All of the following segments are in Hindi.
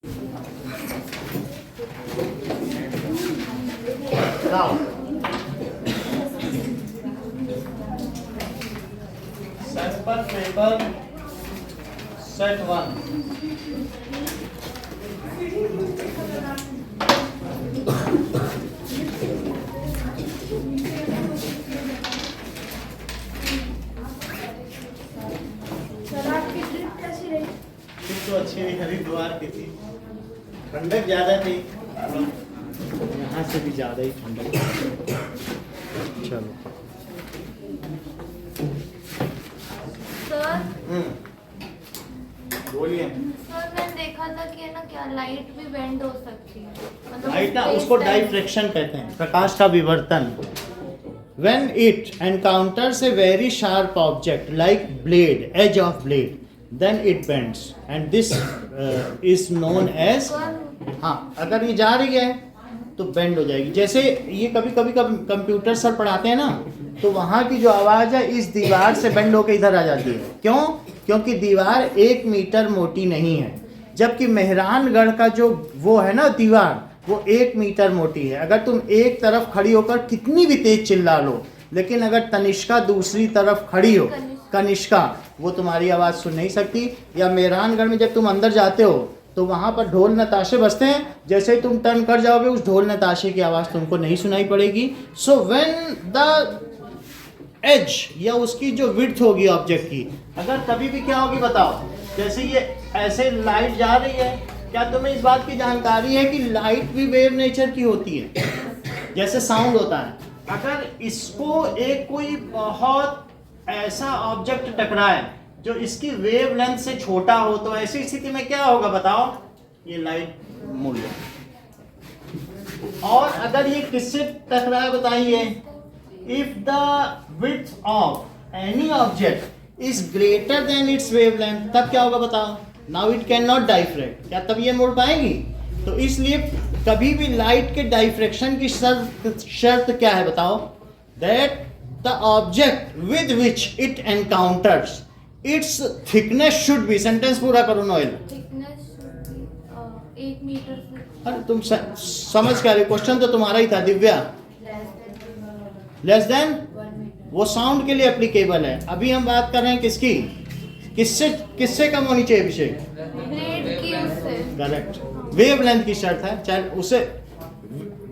Now, sample paper set 1. तो अच्छी नहीं, हरिद्वार की थी, ठंडक ज्यादा थी, यहाँ से भी ज्यादा ही ठंडक। चलो सर, बोलिए। सर मैंने देखा था कि है ना, क्या लाइट भी बेंड हो सकती है, मतलब लाइट ना, space उसको time- डाइफ्रैक्शन कहते हैं, प्रकाश का विवर्तन। When it encounters a very sharp object like blade, edge of blade, then it bends, and this is known as, हाँ, अगर ये जा रही है तो बेंड हो जाएगी। जैसे ये कभी कभी कंप्यूटर सर पढ़ाते हैं ना, तो वहाँ की जो आवाज़ है इस दीवार से बेंड होकर इधर आ जाती है। क्यों? क्योंकि दीवार 1 मीटर मोटी नहीं है, जबकि मेहरानगढ़ का जो वो है ना दीवार, वो 1 मीटर मोटी है। अगर तुम एक तरफ खड़ी होकर कितनी भी तेज चिल्ला लो, लेकिन अगर तनिष्का दूसरी तरफ खड़ी हो, कनिष्का, वो तुम्हारी आवाज़ सुन नहीं सकती। या मेहरानगढ़ में जब तुम अंदर जाते हो तो वहाँ पर ढोल नताशे बजते हैं, जैसे ही तुम टर्न कर जाओगे उस ढोल नताशे की आवाज़ तुमको नहीं सुनाई पड़ेगी। सो व्हेन द एज, या उसकी जो विड्थ होगी ऑब्जेक्ट की, अगर कभी भी क्या होगी बताओ, जैसे ये ऐसे लाइट जा रही है, क्या तुम्हें इस बात की जानकारी है कि लाइट भी वेव नेचर की होती है, जैसे साउंड होता है। अगर इसको एक कोई बहुत ऐसा ऑब्जेक्ट टकराए जो इसकी वेव लेंथ से छोटा हो, तो ऐसी स्थिति में क्या होगा बताओ, ये लाइट मुड़ जाए। और अगर ये किससे टकराए बताइए, if the width of any object is greater than it's wavelength, तब क्या होगा बताओ, नाउ इट कैन नॉट डाइफ्रैक्ट, क्या तब ये मुड़ पाएगी? तो इसलिए कभी भी लाइट के डाइफ्रैक्शन की शर्त क्या है बताओ, that the object with which it encounters it's thickness should B, sentence पूरा करो नोएल। थिकनेस 1 मीटर से अरे तुम समझ क्या रहे, क्वेश्चन तो तुम्हारा ही था दिव्या। लेस देन, वो साउंड के लिए एप्लीकेबल है। अभी हम बात कर रहे हैं किसकी, किससे कम होनी चाहिए अभिषेक? ब्लेड की उससे। करेक्ट, वेवलेंथ की शर्त है, चाहे उसे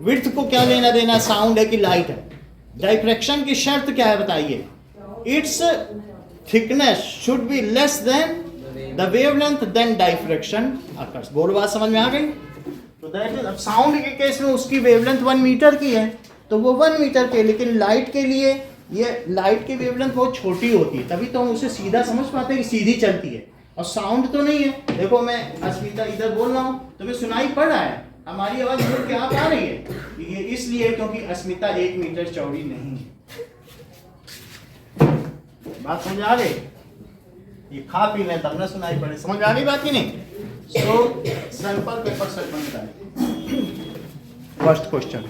विड्थ को क्या लेना देना, साउंड है कि लाइट है। डाइफ्रैक्शन की शर्त क्या है बताइए, its thickness should be less than the wavelength, then diffraction occurs. बोलो बात समझ में आ गई? तो दैट इज, अब साउंड के केस में उसकी वेवलेंथ 1 मीटर की है, तो वो 1 मीटर के, लेकिन लाइट के लिए ये लाइट की वेवलेंथ बहुत छोटी होती है, तभी तो हम उसे सीधा समझ पाते हैं कि सीधी चलती है, और साउंड तो नहीं है। देखो मैं अस्मिता इधर बोल रहा हूँ, तुम्हें सुनाई पड़ रहा है, हमारी आवाज मुड़ के आप आ रही है, ये इसलिए क्योंकि अस्मिता 1 मीटर चौड़ी नहीं है। बात समझ आ गई? ये खा पी लें तब ना सुनाई पड़े, समझ आ गई बात की नहीं? सो सैंपल पेपर सेट बन जाए। First question,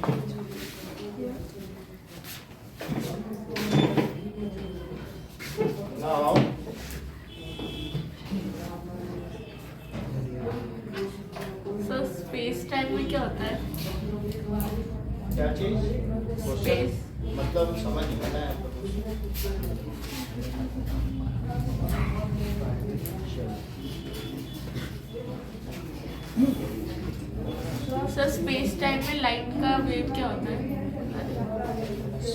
now sir space time में क्या होता है? क्या चीज? स्पेस मतलब समझ नहीं आता है। सर स्पेस टाइम में लाइट का वेव क्या होता है?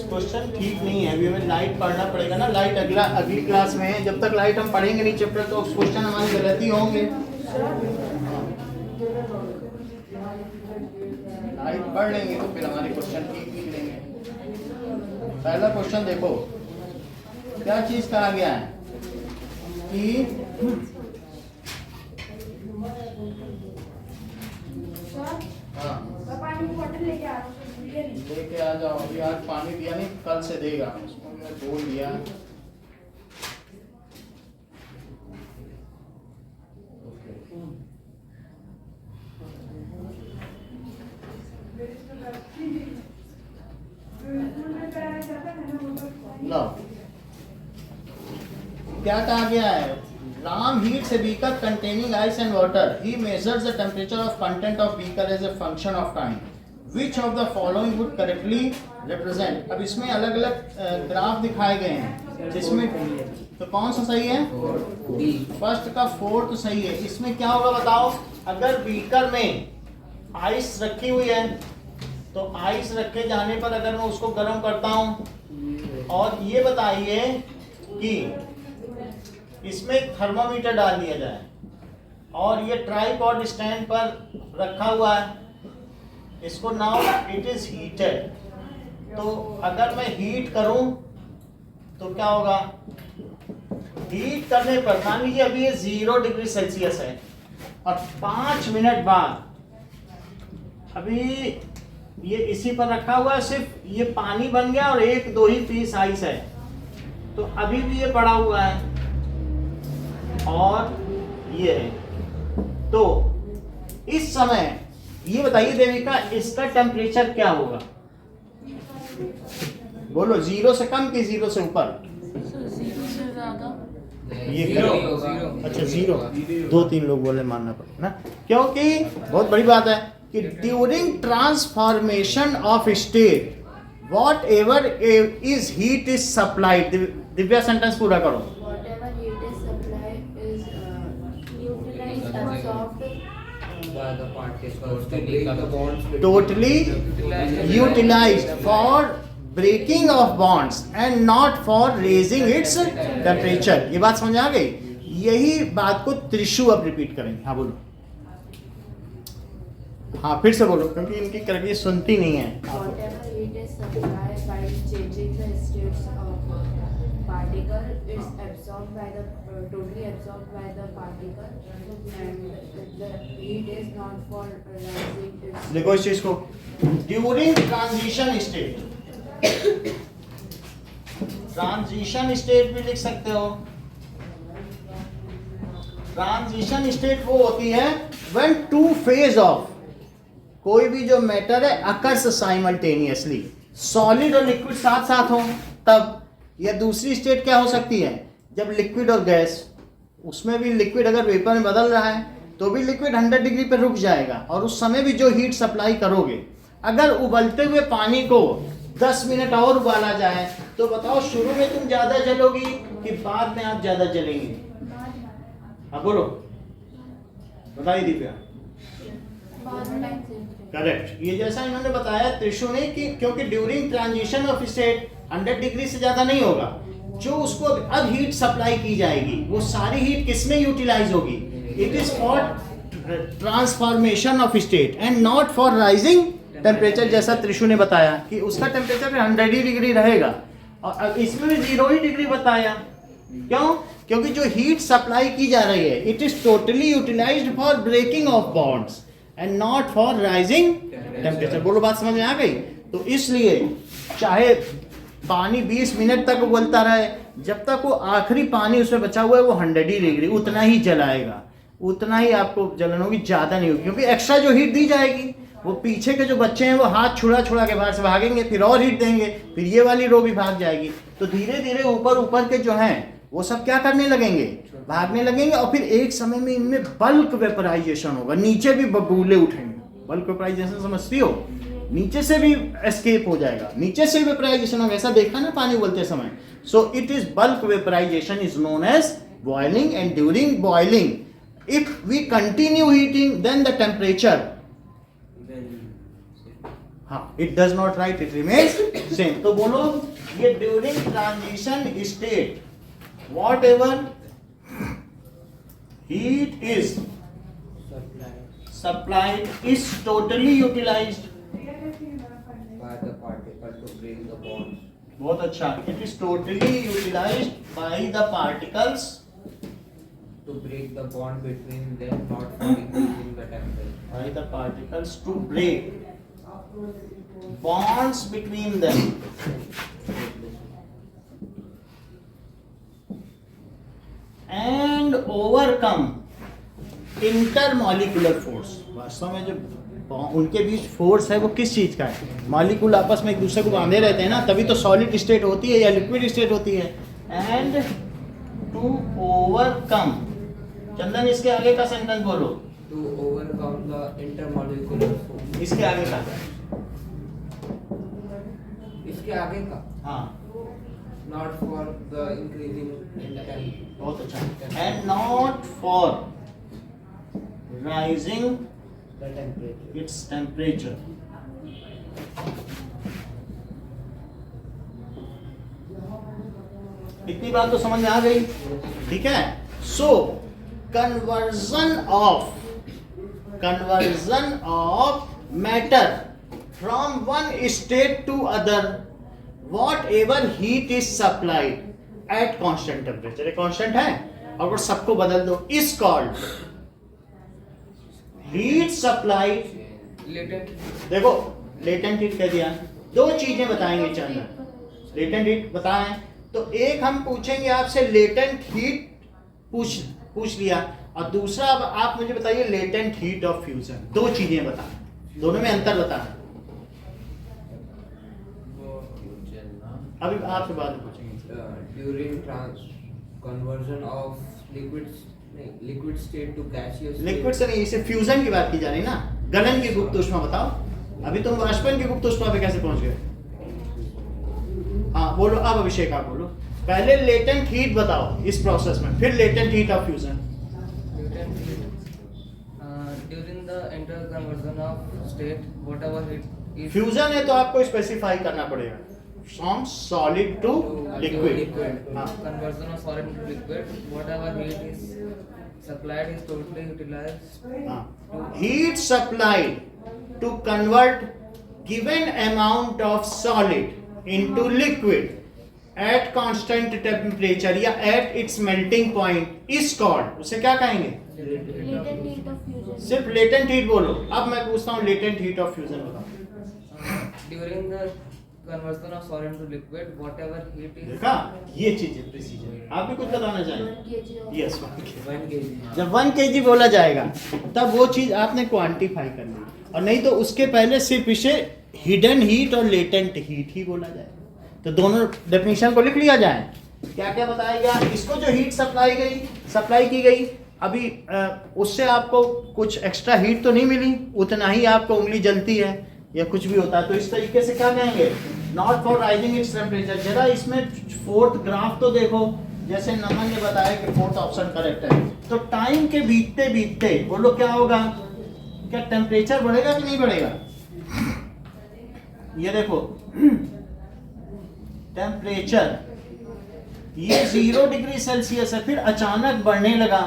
क्वेश्चन ठीक नहीं है, अभी हमें लाइट पढ़ना पड़ेगा ना, लाइट अगली क्लास में है। जब तक लाइट हम पढ़ेंगे नहीं चैप्टर, तो क्वेश्चन हमारी गलती होंगे। लाइट पढ़ लेंगे तो फिर हमारे क्वेश्चन ठीक निकलेंगे। पहला क्वेश्चन देखो, क्या चीज कहा गया है कि हाँ पानी की बोतल लेके आ जाओ, अभी आज पानी दिया नहीं, कल से देगा, उसको मैं बोल दिया। लो, क्या कहा गया है, Ram heats a beaker containing ice and water. He measures the temperature of content of beaker as a function of time. Which of the following would correctly represent? अब इसमें अलग अलग ग्राफ दिखाए गए हैं जिसमें तो कौन सा सही है? फर्स्ट का 4 तो सही है। इसमें क्या होगा बताओ? अगर बीकर में आइस रखी हुई है तो आइस रखे जाने पर अगर मैं उसको गर्म करता हूं और ये बताइए कि इसमें एक थर्मामीटर डाल दिया जाए और ये ट्राइपॉड स्टैंड पर रखा हुआ है, इसको नाउ इट इज हीटेड, तो अगर मैं हीट करूं तो क्या होगा? हीट करने पर मान लीजिए अभी ये 0 डिग्री सेल्सियस है और 5 मिनट बाद अभी ये इसी पर रखा हुआ है, सिर्फ ये पानी बन गया और 1-2 ही पीस आइस है, तो अभी भी ये पड़ा हुआ है और ये है। तो इस समय ये बताइए देविका, इसका टेम्परेचर क्या होगा? बोलो, 0 से कम कि 0 से ऊपर? सर 0 से ज़्यादा। ये करो। अच्छा 0, 2-3 लोग बोले मानना पड़ेगा ना, क्योंकि बहुत बड़ी बात है कि during transformation of state what ever is heat is supplied. Divya sentence पूरा करो। Whatever heat is supplied is utilized, absorbed by the particles to break the bonds between Totally utilized for breaking of bonds and not for raising its temperature। ये बात समझ आ गई? यही बात को त्रिशु अब रिपीट करेंगे। हाँ बोलो, हाँ फिर से बोलो, क्योंकि इनकी करेक्टली सुनती नहीं है। whatever heat is supplied by changing the states of particle is absorbed by the totally absorbed by the particle, and the heat is not for rising its देखो इस चीज को, during transition state, transition state भी लिख सकते हो। ट्रांजिशन स्टेट वो होती है व्हेन 2 फेज ऑफ कोई भी जो मैटर है अकर्स साइमल्टेनियसली, सॉलिड और लिक्विड साथ साथ हो तब। या दूसरी स्टेट क्या हो सकती है? जब लिक्विड और गैस, उसमें भी लिक्विड अगर वेपर में बदल रहा है तो भी लिक्विड 100 डिग्री पर रुक जाएगा और उस समय भी जो हीट सप्लाई करोगे, अगर उबलते हुए पानी को 10 मिनट और उबाला जाए तो बताओ शुरू में तुम ज्यादा जलोगी कि बाद में आप ज्यादा जलेंगे? अब बोलो, बताइए दिव्या। करेक्ट। ये जैसा इन्होंने बताया त्रिशु ने कि क्योंकि during transition of state 100 degree से ज्यादा नहीं होगा, जो उसको अब हीट सप्लाई की जाएगी वो सारी हीट किसमें यूटिलाइज होगी? It is for transformation of state and not for rising temperature. जैसा त्रिशु ने बताया कि उसका टेम्परेचर 100 डिग्री रहेगा और इसमें भी 0 ही डिग्री बताया। क्यों? क्योंकि जो हीट सप्लाई की जा रही है it is totally utilised for breaking of bonds and not for rising temperature. बोलो, बात समझ में आ गई? तो इसलिए चाहे पानी 20 मिनट तक उबलता रहे, जब तक वो आखिरी पानी उसमें बचा हुआ है वो 100 डिग्री उतना ही जलाएगा, उतना ही आपको जलन होगी, ज्यादा नहीं होगी, क्योंकि एक्स्ट्रा जो हीट दी जाएगी वो पीछे के जो बच्चे हैं वो हाथ छुड़ा छुड़ा के बाहर से भागेंगे, फिर और हीट देंगे, फिर ये वाली रो भी भाग जाएगी। तो धीरे धीरे ऊपर ऊपर के जो हैं वो सब क्या करने लगेंगे? भागने लगेंगे और फिर एक समय में इनमें बल्क वेपराइजेशन होगा, नीचे भी बबूले उठेंगे। बल्क वेपराइजेशन समझती हो? नीचे से भी एस्केप हो जाएगा, नीचे से भी वेपराइजेशन होगा। ऐसा देखा ना पानी उबलते समय? So it is bulk vaporisation is known as boiling, and during boiling if we continue heating then the temperature, हाँ, it does not right, it remains same. तो बोलो, ये during transition state whatever heat is supplied is totally utilized by the particle to break the bonds. बहुत अच्छा, it is totally utilized by the particles To break the bond between them, not for increasing the temperature. by the particles to break bonds between them and overcome intermolecular force। वास्तव में जो उनके बीच फोर्स है वो किस चीज का है? मॉलिक्यूल आपस में एक दूसरे को बांधे रहते हैं ना, तभी तो सॉलिड स्टेट होती है या लिक्विड स्टेट होती है। एंड टू ओवरकम चंदन इसके आगे का सेंटेंस बोलो, To overcome the intermolecular force. इसके आगे का। इसके आगे का हाँ not for the increasing in time. बहुत अच्छा। And not for rising The temperature. Its temperature. इतनी बात तो समझ में आ गई, ठीक है। सो conversion of matter from one state to other, whatever heat is supplied at constant temperature, एक constant है और वो सबको बदल दो, is called heat supplied। Latent. देखो लेटेंट हीट कह दिया, दो चीजें बताएंगे चंद्र, लेटेंट हीट बताएं तो एक हम पूछेंगे आपसे लेटेंट हीट पूछ लिया, और दूसरा अब आप मुझे बताइए लेटेंट हीट ऑफ फ्यूजन। दो चीजें बताएं, दोनों में अंतर बताएं। अभी आपसे बाद में पूछेंगे। During conversion of liquid state to gaseous state. Liquid से नहीं, इसे फ्यूजन की बात की जा रही ना, गलन की गुप्त ऊष्मा बताओ। अभी तुम वाष्पन की गुप्त ऊष्मा पे कैसे पहुंच गए? हाँ बोलो, अब अभिषेक आप बोलो। पहले लेटेंट हीट बताओ इस प्रोसेस में, फिर latent heat of fusion. Latent heat, during the interconversion of state, whatever heat is fusion है तो आपको स्पेसिफाई करना पड़ेगा, फ्रॉम सॉलिड टू लिक्विड। हाँ conversion of solid to liquid, whatever heat is supplied is totally utilized. heat supplied to convert given amount of solid into liquid at constant temperature या at its melting point is called, उसे क्या कहेंगे? Latent heat of fusion. सिर्फ लेटेंट हीट बोलो। अब मैं पूछता हूँ लेटेंट हीट ऑफ फ्यूजन बताओ। During the conversion of solid to liquid, whatever heat is देखा, ये चीज है प्रिसीजन। आप भी कुछ बताना चाहेंगे? 1 kg of यस, 1 kg. जब 1 kg बोला जाएगा तब वो चीज आपने क्वांटिफाई करनी, और नहीं तो उसके पहले सिर्फ इसे हिडन हीट और लेटेंट हीट ही बोला जाए। तो दोनों डेफिनेशन को लिख लिया जाए। क्या क्या बताया गया? इसको जो हीट सप्लाई की गई, अभी उससे आपको कुछ एक्स्ट्रा हीट तो नहीं मिली, उतना ही आपको उंगली जलती है या कुछ भी होता है, तो इस तरीके से क्या कहेंगे? Not for rising its temperature. जरा इसमें फोर्थ ग्राफ तो देखो, जैसे नमन ने बताया कि फोर्थ ऑप्शन करेक्ट है। तो टाइम के बीतते बीतते बोलो क्या होगा? क्या टेम्परेचर बढ़ेगा कि नहीं बढ़ेगा? ये देखो टेम्परेचर ये 0 डिग्री सेल्सियस है, फिर अचानक बढ़ने लगा।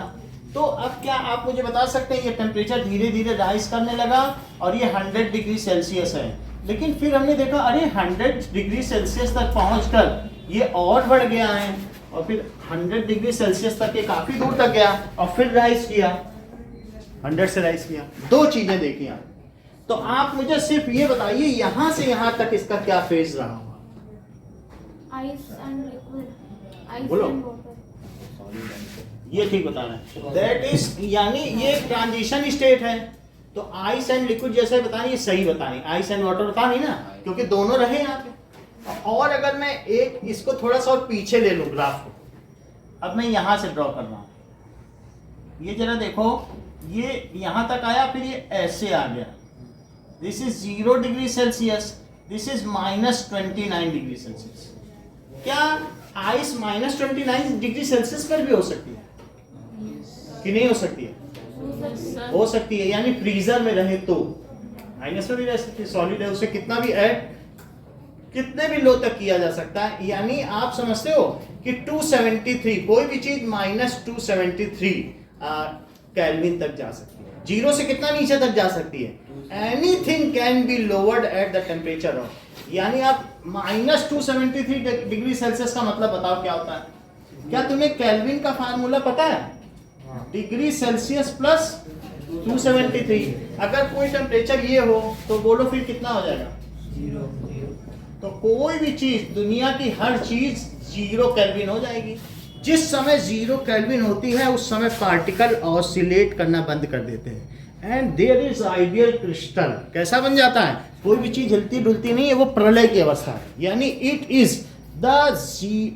तो अब क्या आप मुझे बता सकते हैं ये टेम्परेचर धीरे धीरे राइज करने लगा और ये 100 डिग्री सेल्सियस है, लेकिन फिर हमने देखा अरे 100 डिग्री सेल्सियस तक पहुंचकर ये और बढ़ गया है, और फिर 100 डिग्री सेल्सियस तक ये काफी दूर तक गया और फिर राइज किया, 100 से राइज किया। दो चीजें देखी आप। तो आप मुझे सिर्फ ये बताइए यहां से यहां तक इसका क्या फेज रहा होगा? ice and liquid. Ice बोलो। and water. ये ठीक बता रहे हैं। दैट इज, यानी ये ट्रांजिशन स्टेट है। तो आइस एंड लिक्विड जैसे बता रही, ये सही बता रही। आइस एंड वाटर बता नहीं ना, क्योंकि दोनों रहे यहाँ पे। और अगर मैं एक इसको थोड़ा सा और पीछे ले लूं ग्राफ को, अब मैं यहां से ड्रॉ कर रहा हूं। ये जरा देखो, ये यहां तक आया, फिर ये ऐसे आ गया। This is 0 degree Celsius, this is -29 degree Celsius. क्या आइस -29 डिग्री सेल्सियस पर भी हो सकती है कि नहीं हो सकती है? हो सकती है, यानी फ्रीजर में रहे तो माइनस में भी रह सकती है। सॉलिड है, उसे कितना भी ऐड, कितने भी लो तक किया जा सकता है। यानी आप समझते हो कि 273, कोई भी चीज -273 केल्विन तक जा सकती है। 0 से कितना नीचे तक जा सकती है? Anything can be lowered at the temperature of, यानी आप -273 डिग्री सेल्सियस का मतलब बताओ क्या होता है? क्या तुम्हें केल्विन का फार्मूला पता है? Degree Celsius plus 273। अगर कोई टेम्परेचर ये हो तो बोलो फिर कितना हो जाएगा? 0. तो कोई भी चीज, दुनिया की हर चीज 0 केल्विन हो जाएगी। जिस समय 0 केल्विन होती है उस समय पार्टिकल ऑसिलेट करना बंद कर देते हैं, and there is ideal crystal. कैसा बन जाता है? कोई भी चीज हिलती डुलती नहीं है, वो प्रलय की अवस्था है, यानी इट इज द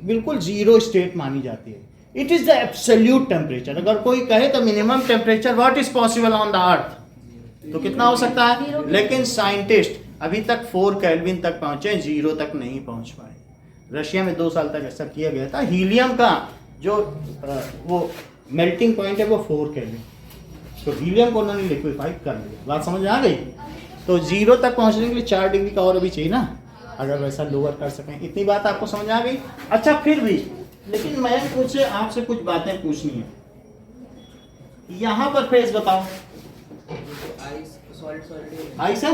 बिल्कुल 0 स्टेट मानी जाती है। It is the absolute temperature. अगर कोई कहे तो minimum temperature what is possible on the earth, तो कितना हो सकता है? लेकिन साइंटिस्ट अभी तक 4 केल्विन तक पहुंचे, 0 तक नहीं पहुंच पाए। रशिया में 2 साल तक ऐसा किया गया था। हीलियम का जो वो मेल्टिंग पॉइंट है वो 4 केल्विन, तो हीलियम को उन्होंने लिक्विफाइड कर लिया। बात समझ आ गई? तो 0 तक पहुंचने के लिए 4 डिग्री का और अभी चाहिए ना, अगर वैसा लोअर कर सकें। इतनी बात आपको समझ आ गई? अच्छा, फिर भी लेकिन मैं मुझे आपसे कुछ बातें पूछनी है। यहाँ पर फेज बताओ, आइस सॉलिड आइस है।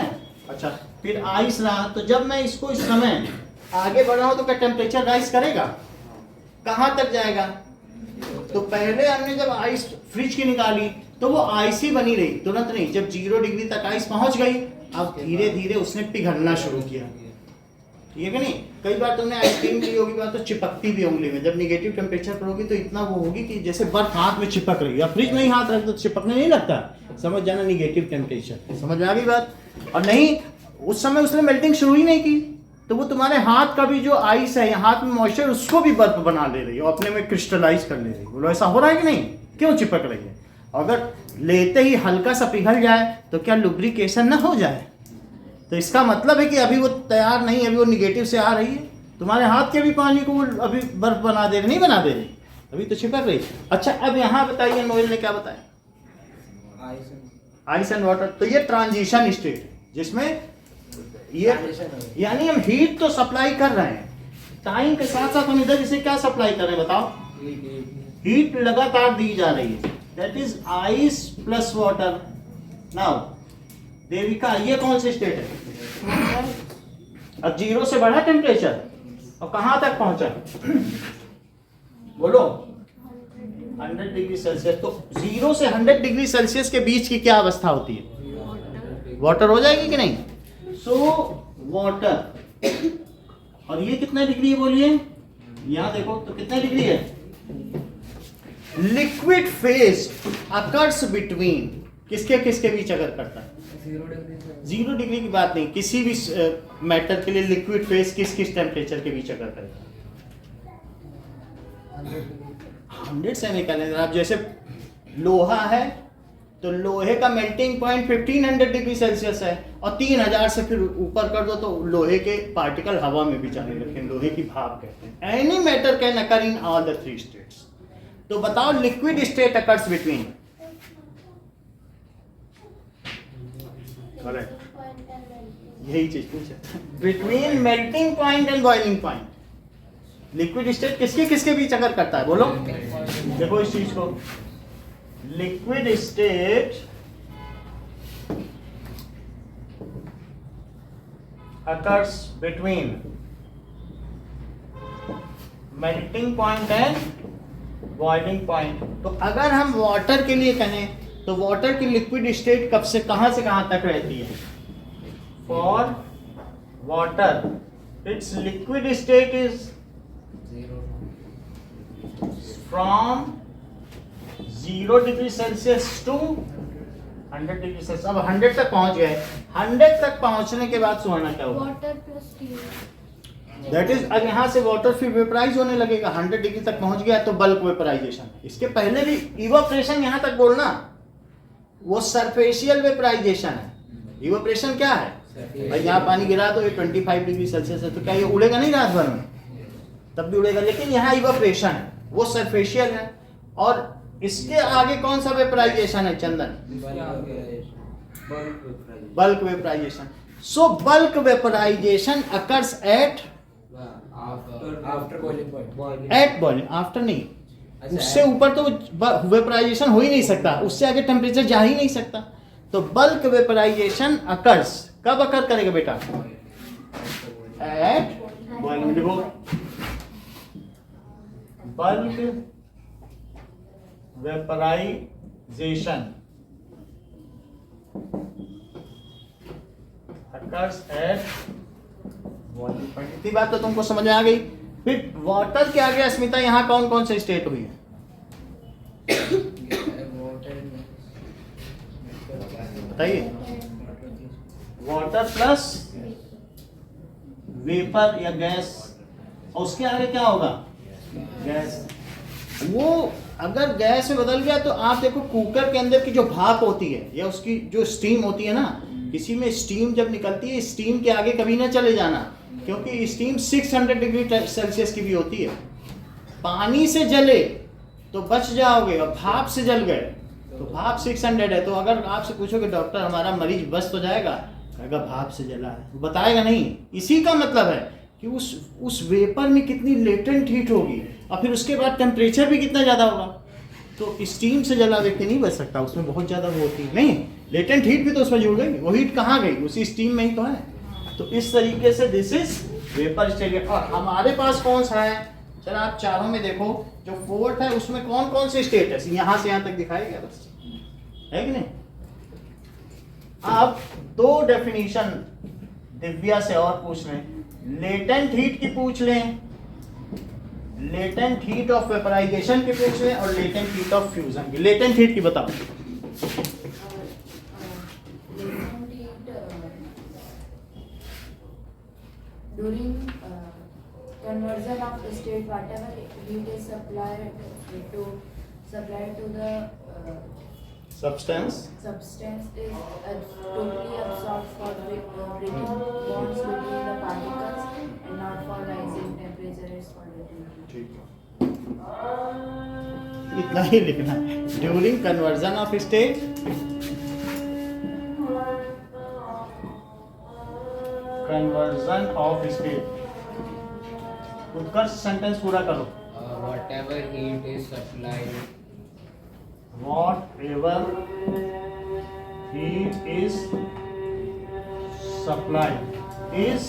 अच्छा, फिर आइस रहा, तो जब मैं इसको इस समय आगे बढ़ रहा हूँ तो क्या टेम्परेचर राइज करेगा? कहाँ तक जाएगा? तो पहले हमने जब आइस फ्रिज की निकाली तो वो आइस ही बनी रही, तुरंत नहीं। जब 0 डिग्री तक आइस पहुंच गई, अब धीरे धीरे उसने पिघलना शुरू किया, ठीक है कि नहीं? कई बार तुमने आइसक्रीम ली होगी, बात तो चिपकती भी उंगली में। जब निगेटिव टेम्परेचर पर होगी तो इतना वो होगी कि जैसे बर्फ हाथ में चिपक रही है। या फ्रिज में ही हाथ रख दो तो चिपकने नहीं लगता, समझ जाना निगेटिव टेम्परेचर। समझ में आ गई बात? और नहीं, उस समय उसने मेल्टिंग शुरू ही नहीं की, तो वो तुम्हारे हाथ का भी जो आइस है, हाथ में मॉइस्चर, उसको भी बर्फ बना ले रही है और अपने में क्रिस्टलाइज कर ले रही है। बोलो ऐसा हो रहा है कि नहीं? क्यों चिपक रही है? अगर लेते ही हल्का सा पिघल जाए तो क्या लुब्रिकेशन ना हो जाए? तो इसका मतलब है कि अभी वो तैयार नहीं, अभी वो निगेटिव से आ रही है। तुम्हारे हाथ के भी पानी को वो अभी बर्फ बना दे रही, नहीं बना दे रही, अभी तो चिपक रही। अच्छा, अब यहाँ बताइए नोएल ने क्या बताया? Ice and water. तो ये ट्रांजिशन स्टेट है जिसमें ये यानी हम हीट तो सप्लाई कर रहे हैं, टाइम के साथ साथ हम इधर इसे क्या सप्लाई कर रहे हैं बताओ? हीट लगातार दी जा रही है। That is ice plus water. Now Devika, ये कौन सी स्टेट है? अब 0 से बढ़ा टेम्परेचर और कहां तक पहुंचा? बोलो 100 डिग्री सेल्सियस। तो 0 से 100 डिग्री सेल्सियस के बीच की क्या अवस्था होती है? वाटर हो जाएगी कि नहीं? So water. और ये कितने डिग्री है बोलिए? यहां देखो तो कितने डिग्री है? लिक्विड फेज अकर्स बिटवीन किसके किसके बीच अगर करता है? 0 डिग्री की बात नहीं, किसी भी मैटर के लिए लिक्विड फेज किस किस टेम्परेचर के बीच अगर करेगा? 100 से निकालेंगे आप। जैसे लोहा है तो लोहे का मेल्टिंग पॉइंट 1500 डिग्री सेल्सियस है, और 3000 से फिर ऊपर कर दो तो लोहे के पार्टिकल हवा में भी जाने लगते हैं, लोहे की भाप कहते हैं। Any matter can occur in all the 3 states. तो बताओ liquid state occurs between, correct, यही चीज पूछे, between melting point and boiling point. Liquid state किसके किसके बीच अगर करता है? बोलो, देखो इस चीज को, liquid state occurs between melting point and boiling point। तो अगर हम वाटर के लिए कहें तो वाटर की लिक्विड स्टेट कब से कहां तक रहती है? For water its liquid state is from 0 degree Celsius to 100 degree Celsius. अब 100 तक पहुंच गए। 100 तक पहुंचने के बाद सुहाना क्या होगा? Water plus steam. That is, अब यहाँ से वाटर फिर वेपराइज होने लगेगा। 100 डिग्री तक पहुंच गया तो बल्क वेपराइजेशन। इसके पहले भी इवापोरेशन यहाँ तक बोलना, वो सरफेशियल वेपराइजेशन है। इवापोरेशन क्या है? भाई यहाँ पानी गिरा तो ये 25 डिग्री सेल्सियस है, तो क्या ये उड़ेगा नहीं रात भर में? तब भी उड़ेगा। लेकिन यहाँ इवापोरेशन है, वो सरफेशियल है। और इसके आगे कौन सा वेपराइजेशन है Chandan? Bulk vaporisation. So bulk vaporisation occurs at boiling. After नहीं, उससे ऊपर तो वेपराइजेशन हो ही नहीं सकता, उससे आगे टेम्परेचर जा ही नहीं सकता। तो बल्क वेपराइजेशन अकर्स कब अकर करेगा बेटा? At boiling. देखो bulk vaporisation occurs at boiling point। इतनी बात तो तुमको समझ में आ गई। फिर वाटर के आगे अस्मिता यहाँ कौन कौन से स्टेट हुई है? बताइए। वाटर प्लस वेपर या गैस, और उसके आगे क्या होगा? गैस। वो अगर गैस में बदल गया तो आप देखो कुकर के अंदर की जो भाप होती है या उसकी जो स्टीम होती है ना, किसी में स्टीम जब निकलती है, स्टीम के आगे कभी ना चले जाना, क्योंकि स्टीम 600 डिग्री सेल्सियस की भी होती है। पानी से जले तो बच जाओगे, और भाप से जल गए तो भाप 600 है। तो अगर आपसे पूछोगे डॉक्टर हमारा मरीज बच तो जाएगा, कहेगा भाप से जला है, वो बताएगा नहीं। इसी का मतलब है कि उस वेपर में कितनी लेटेंट हीट होगी, और फिर उसके बाद टेम्परेचर भी कितना ज़्यादा होगा। तो स्टीम से जला व्यक्ति नहीं बच सकता, उसमें बहुत ज़्यादा वो होती है। नहीं, लेटेंट हीट भी तो उसमें जुड़ गई, वो हीट कहाँ गई, उसी स्टीम में ही तो है। तो इस तरीके से दिस इज वेपर स्टेट। और हमारे पास कौन सा है, चलो आप चारों में देखो, जो फोर्थ है उसमें कौन कौन से स्टेट है, यहाँ से यहाँ तक दिखाई गया बस, है कि नहीं। आप दो डेफिनेशन दिव्या से और पूछ लें, लेटेंट हीट की पूछ लें, लेटेंट हीट ऑफ वेपराइजेशन की पूछ लें, और लेटेंट हीट ऑफ फ्यूजन की। लेटेंट हीट की बताओ। latent heat during conversion of state, whatever heat is supplied to the substance substance is totally absorbed for breaking bonds between the particles and not for rising temperature is called latent heat. इतना ही लिखना है। During conversion of state, conversion of state. Utkarsh sentence पूरा करो। Whatever heat is supplied Whatever heat is supplied is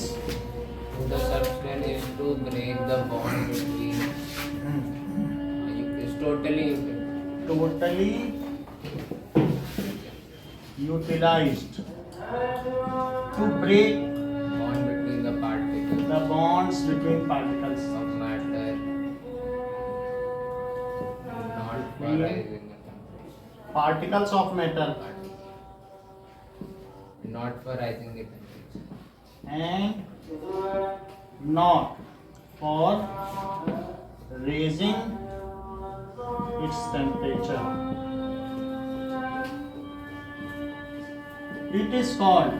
to the substance is to break the bond between. It's totally totally utilized to break bond between the particles the bonds between particles of matter, not for Yeah. rising the temperature. particles of matter Not for rising the temperature. and not for raising its temperature. It is called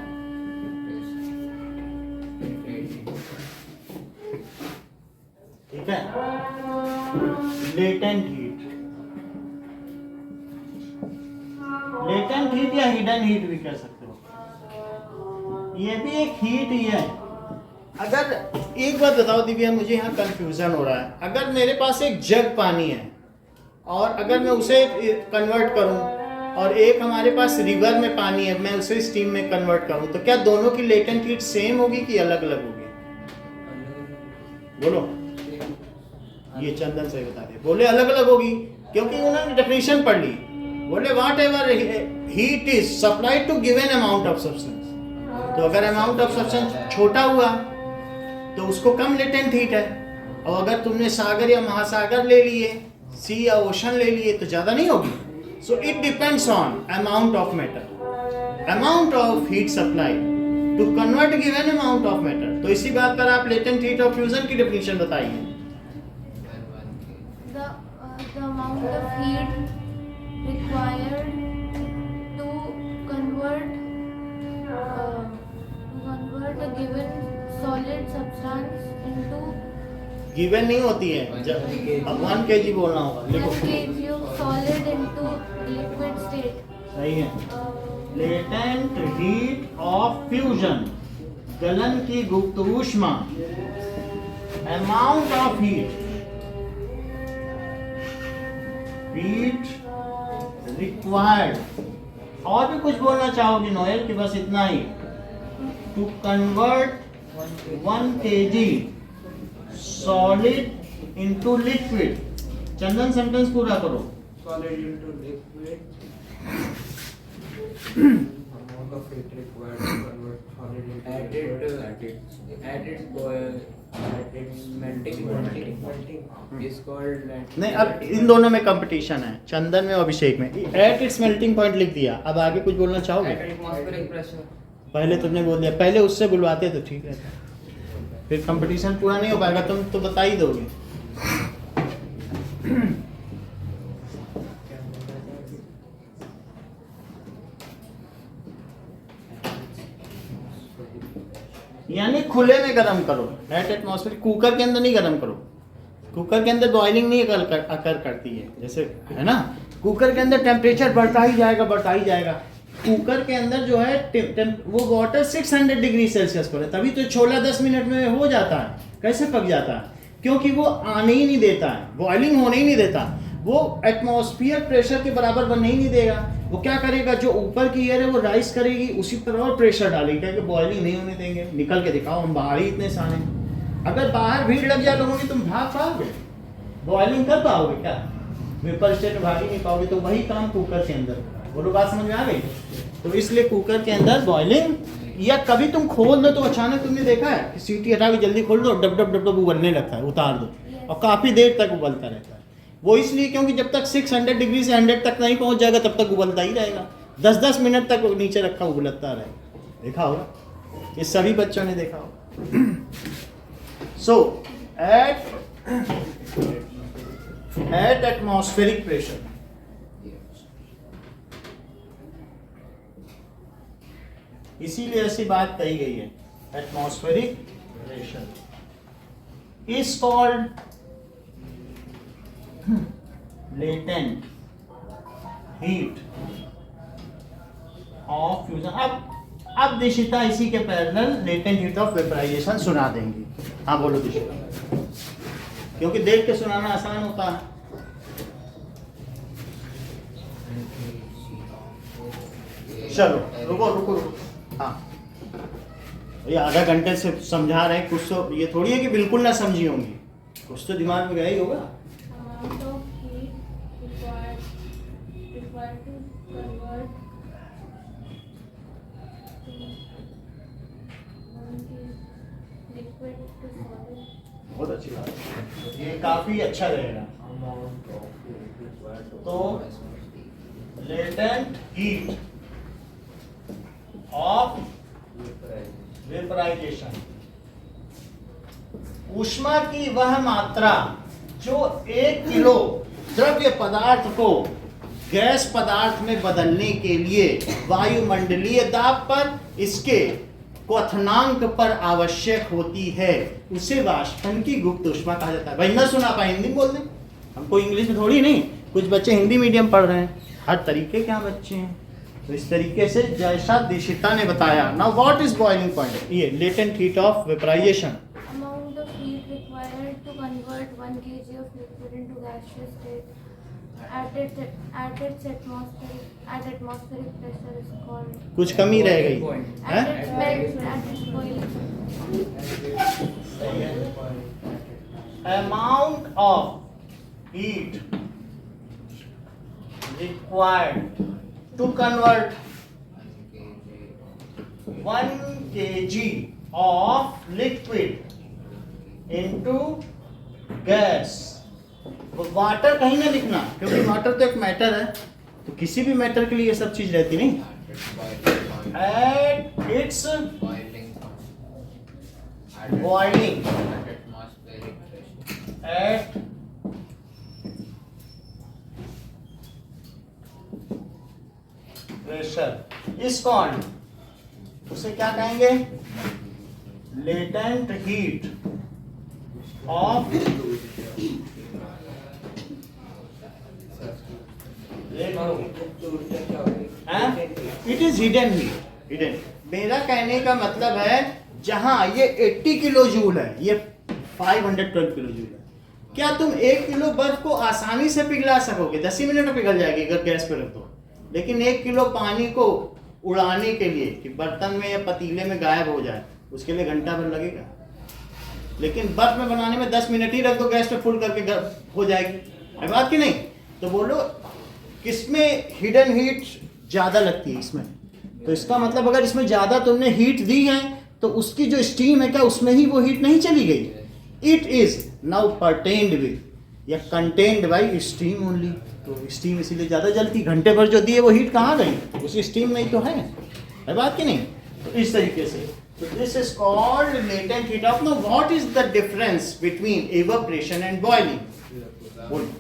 ठीक है, लेटेंट हीट। लेटेंट हीट या हिडन हीट भी कह सकते हो, ये भी एक हीट ही है। अगर एक बात बताओ दिव्या, मुझे यहाँ कंफ्यूजन हो रहा है। अगर मेरे पास एक जग पानी है और अगर मैं उसे कन्वर्ट करूँ, और एक हमारे पास रिवर में पानी है, मैं उसे स्टीम में कन्वर्ट करूँ, तो क्या दोनों की लेटेंट हीट सेम होगी कि अलग अलग होगी? बोलो, ये चंदन से बता दे। बोले अलग अलग होगी, क्योंकि उन्होंने डेफिनेशन पढ़ ली। बोले whatever heat is supplied to given amount of substance. तो अगर अमाउंट ऑफ सब्सटेंस छोटा हुआ तो उसको कम लेटेंट हीट है, और अगर तुमने सागर या महासागर ले लिए, सी या ओशन ले लिए, तो ज्यादा नहीं होगी। So it depends on amount of matter, amount of heat supply to convert given amount of matter. तो इसी बात पर आप लेटेंट हीट ऑफ फ्यूजन की डेफिनेशन बताइए। The amount of heat required to convert a given solid substance into given नहीं होती है, अब 1 kg बोलना होगा, लिखो। 1 kg of solid into liquid state. सही है। लेटेंट हीट ऑफ फ्यूजन, गलन की गुप्त ऊष्मा, अमाउंट ऑफ हीट रिक्वायर्ड। और भी कुछ बोलना चाहोगी नोएल कि बस इतना ही? To convert 1 kg solid into liquid. Chandan sentence पूरा करो। Solid into liquid. Amount of heat required to convert solid into added melting is called नहीं, अब इन दोनों में कंपटीशन है, चंदन में और अभिषेक में। एट इट्स मेल्टिंग पॉइंट लिख दिया, अब आगे कुछ बोलना चाहोगे? Atmospheric pressure. पहले तुमने बोल दिया, पहले उससे बुलवाते तो ठीक रहता, फिर कंपटीशन पूरा नहीं हो पाएगा, तुम तो बता ही दोगे। यानी खुले में गर्म करो, एट एटमॉस्फेयर। कुकर के अंदर नहीं गर्म करो, कुकर के अंदर बॉइलिंग नहीं अकर करती है, जैसे है ना, कुकर के अंदर टेम्परेचर बढ़ता ही जाएगा। कुकर के अंदर जो है वो वाटर 600 डिग्री सेल्सियस पर है, तभी तो छोला 10 मिनट में हो जाता है। कैसे पक जाता है? क्योंकि वो आने ही नहीं देता है, बॉइलिंग होने ही नहीं देता, वो एटमॉस्फेयर प्रेशर के बराबर बनने ही नहीं देगा। वो क्या करेगा, जो ऊपर की एयर है वो राइस करेगी, उसी पर और प्रेशर डालेगी, क्योंकि बॉइलिंग नहीं होने देंगे। निकल के दिखाओ, हम बाहर ही इतने सारे, अगर बाहर भीड़ लग जाए लोगों की, तुम भाग पाओगे? बॉइलिंग कर पाओगे क्या? वेपर स्टेट में भाग ही नहीं पाओगे। तो वही काम कुकर के अंदर, बोलो बात समझ में आ गई? तो इसलिए कुकर के अंदर बॉइलिंग, या कभी तुम खोल दो तो अचानक तुमने देखा है कि सीटी हटा के जल्दी खोल दो, डब डब डब डब उबलने लगता है, उतार दो और काफ़ी देर तक उबलता रहता है। वो इसलिए क्योंकि जब तक 600 डिग्री से 100 तक नहीं पहुंच जाएगा तब तक उबलता ही रहेगा, 10-10 मिनट तक नीचे रखा उबलता रहेगा। देखा होगा, ये सभी बच्चों ने देखा होगा। सो एट एटमॉस्फेरिक प्रेशर, इसीलिए ऐसी बात कही गई है, atmospheric pressure is called latent heat of fusion. अब दिशिता इसी के parallel latent heat of vaporisation सुना देंगी। हाँ बोलो दिशिता, क्योंकि देख के सुनाना आसान होता है। चलो रुको। हाँ, ये आधा घंटे से समझा रहे हैं, कुछ तो ये थोड़ी है कि बिल्कुल ना समझी होंगी, कुछ तो दिमाग में गया ही होगा। amount of heat required to convert liquid to solid. बहुत अच्छी बात है, ये काफी अच्छा रहेगा। तो लेटेंट हीट ऑफ वेपराइजेशन, ऊष्मा की वह मात्रा जो 1 किलो द्रव्य पदार्थ को गैस पदार्थ में बदलने के लिए वायुमंडलीय दाब पर इसके क्वथनांक पर आवश्यक होती है, उसे वाष्पन की गुप्त ऊष्मा कहा जाता है। भाई ना सुना पाए हिंदी में बोल दें, हमको इंग्लिश में थोड़ी नहीं, कुछ बच्चे हिंदी मीडियम पढ़ रहे हैं, हर तरीके के यहाँ बच्चे हैं। तो इस तरीके से जैसा दिशिता ने बताया। Now what is boiling point? ये latent heat of vaporisation, Amount of heat required to convert 1 kg of liquid into gaseous state at atmospheric pressure is called. कुछ कमी रह गई है? At its boiling. Amount of heat required to convert 1 kg of liquid into gas। Water कहीं ना लिखना, क्योंकि वाटर तो एक मैटर है, तो किसी भी मैटर के लिए ये सब चीज रहती नहीं। At its boiling at pressure is called, उसे क्या कहेंगे? Latent heat of it is hidden heat. Hidden, मेरा कहने का मतलब है जहां ये 80 किलो जूल है, ये 512 किलो जूल है, क्या तुम 1 किलो बर्फ को आसानी से पिघला सकोगे? 10 ही मिनट में पिघल जाएगी अगर गैस पे रख दो। लेकिन 1 किलो पानी को उड़ाने के लिए कि बर्तन में या पतीले में गायब हो जाए, उसके लिए घंटा भर लगेगा। लेकिन बर्फ में बनाने में 10 मिनट ही रख दो गैस पे फुल करके हो जाएगी, है बात कि नहीं? तो बोलो किसमें हिडन हीट ज़्यादा लगती है? इसमें। तो इसका मतलब अगर इसमें ज़्यादा तुमने हीट दी है तो उसकी जो स्टीम है क्या उसमें ही वो हीट नहीं चली गई? इट इज नाउ परटेन्ड विद या कंटेन्ड बाई स्टीम ओनली। तो स्टीम इसीलिए ज़्यादा जलती, घंटे भर जो दी है वो हीट कहाँ गई? उसी स्टीम में ही तो है बात कि नहीं? तो इस तरीके से, तो this is called latent heat of. Now what is the difference between evaporation and boiling?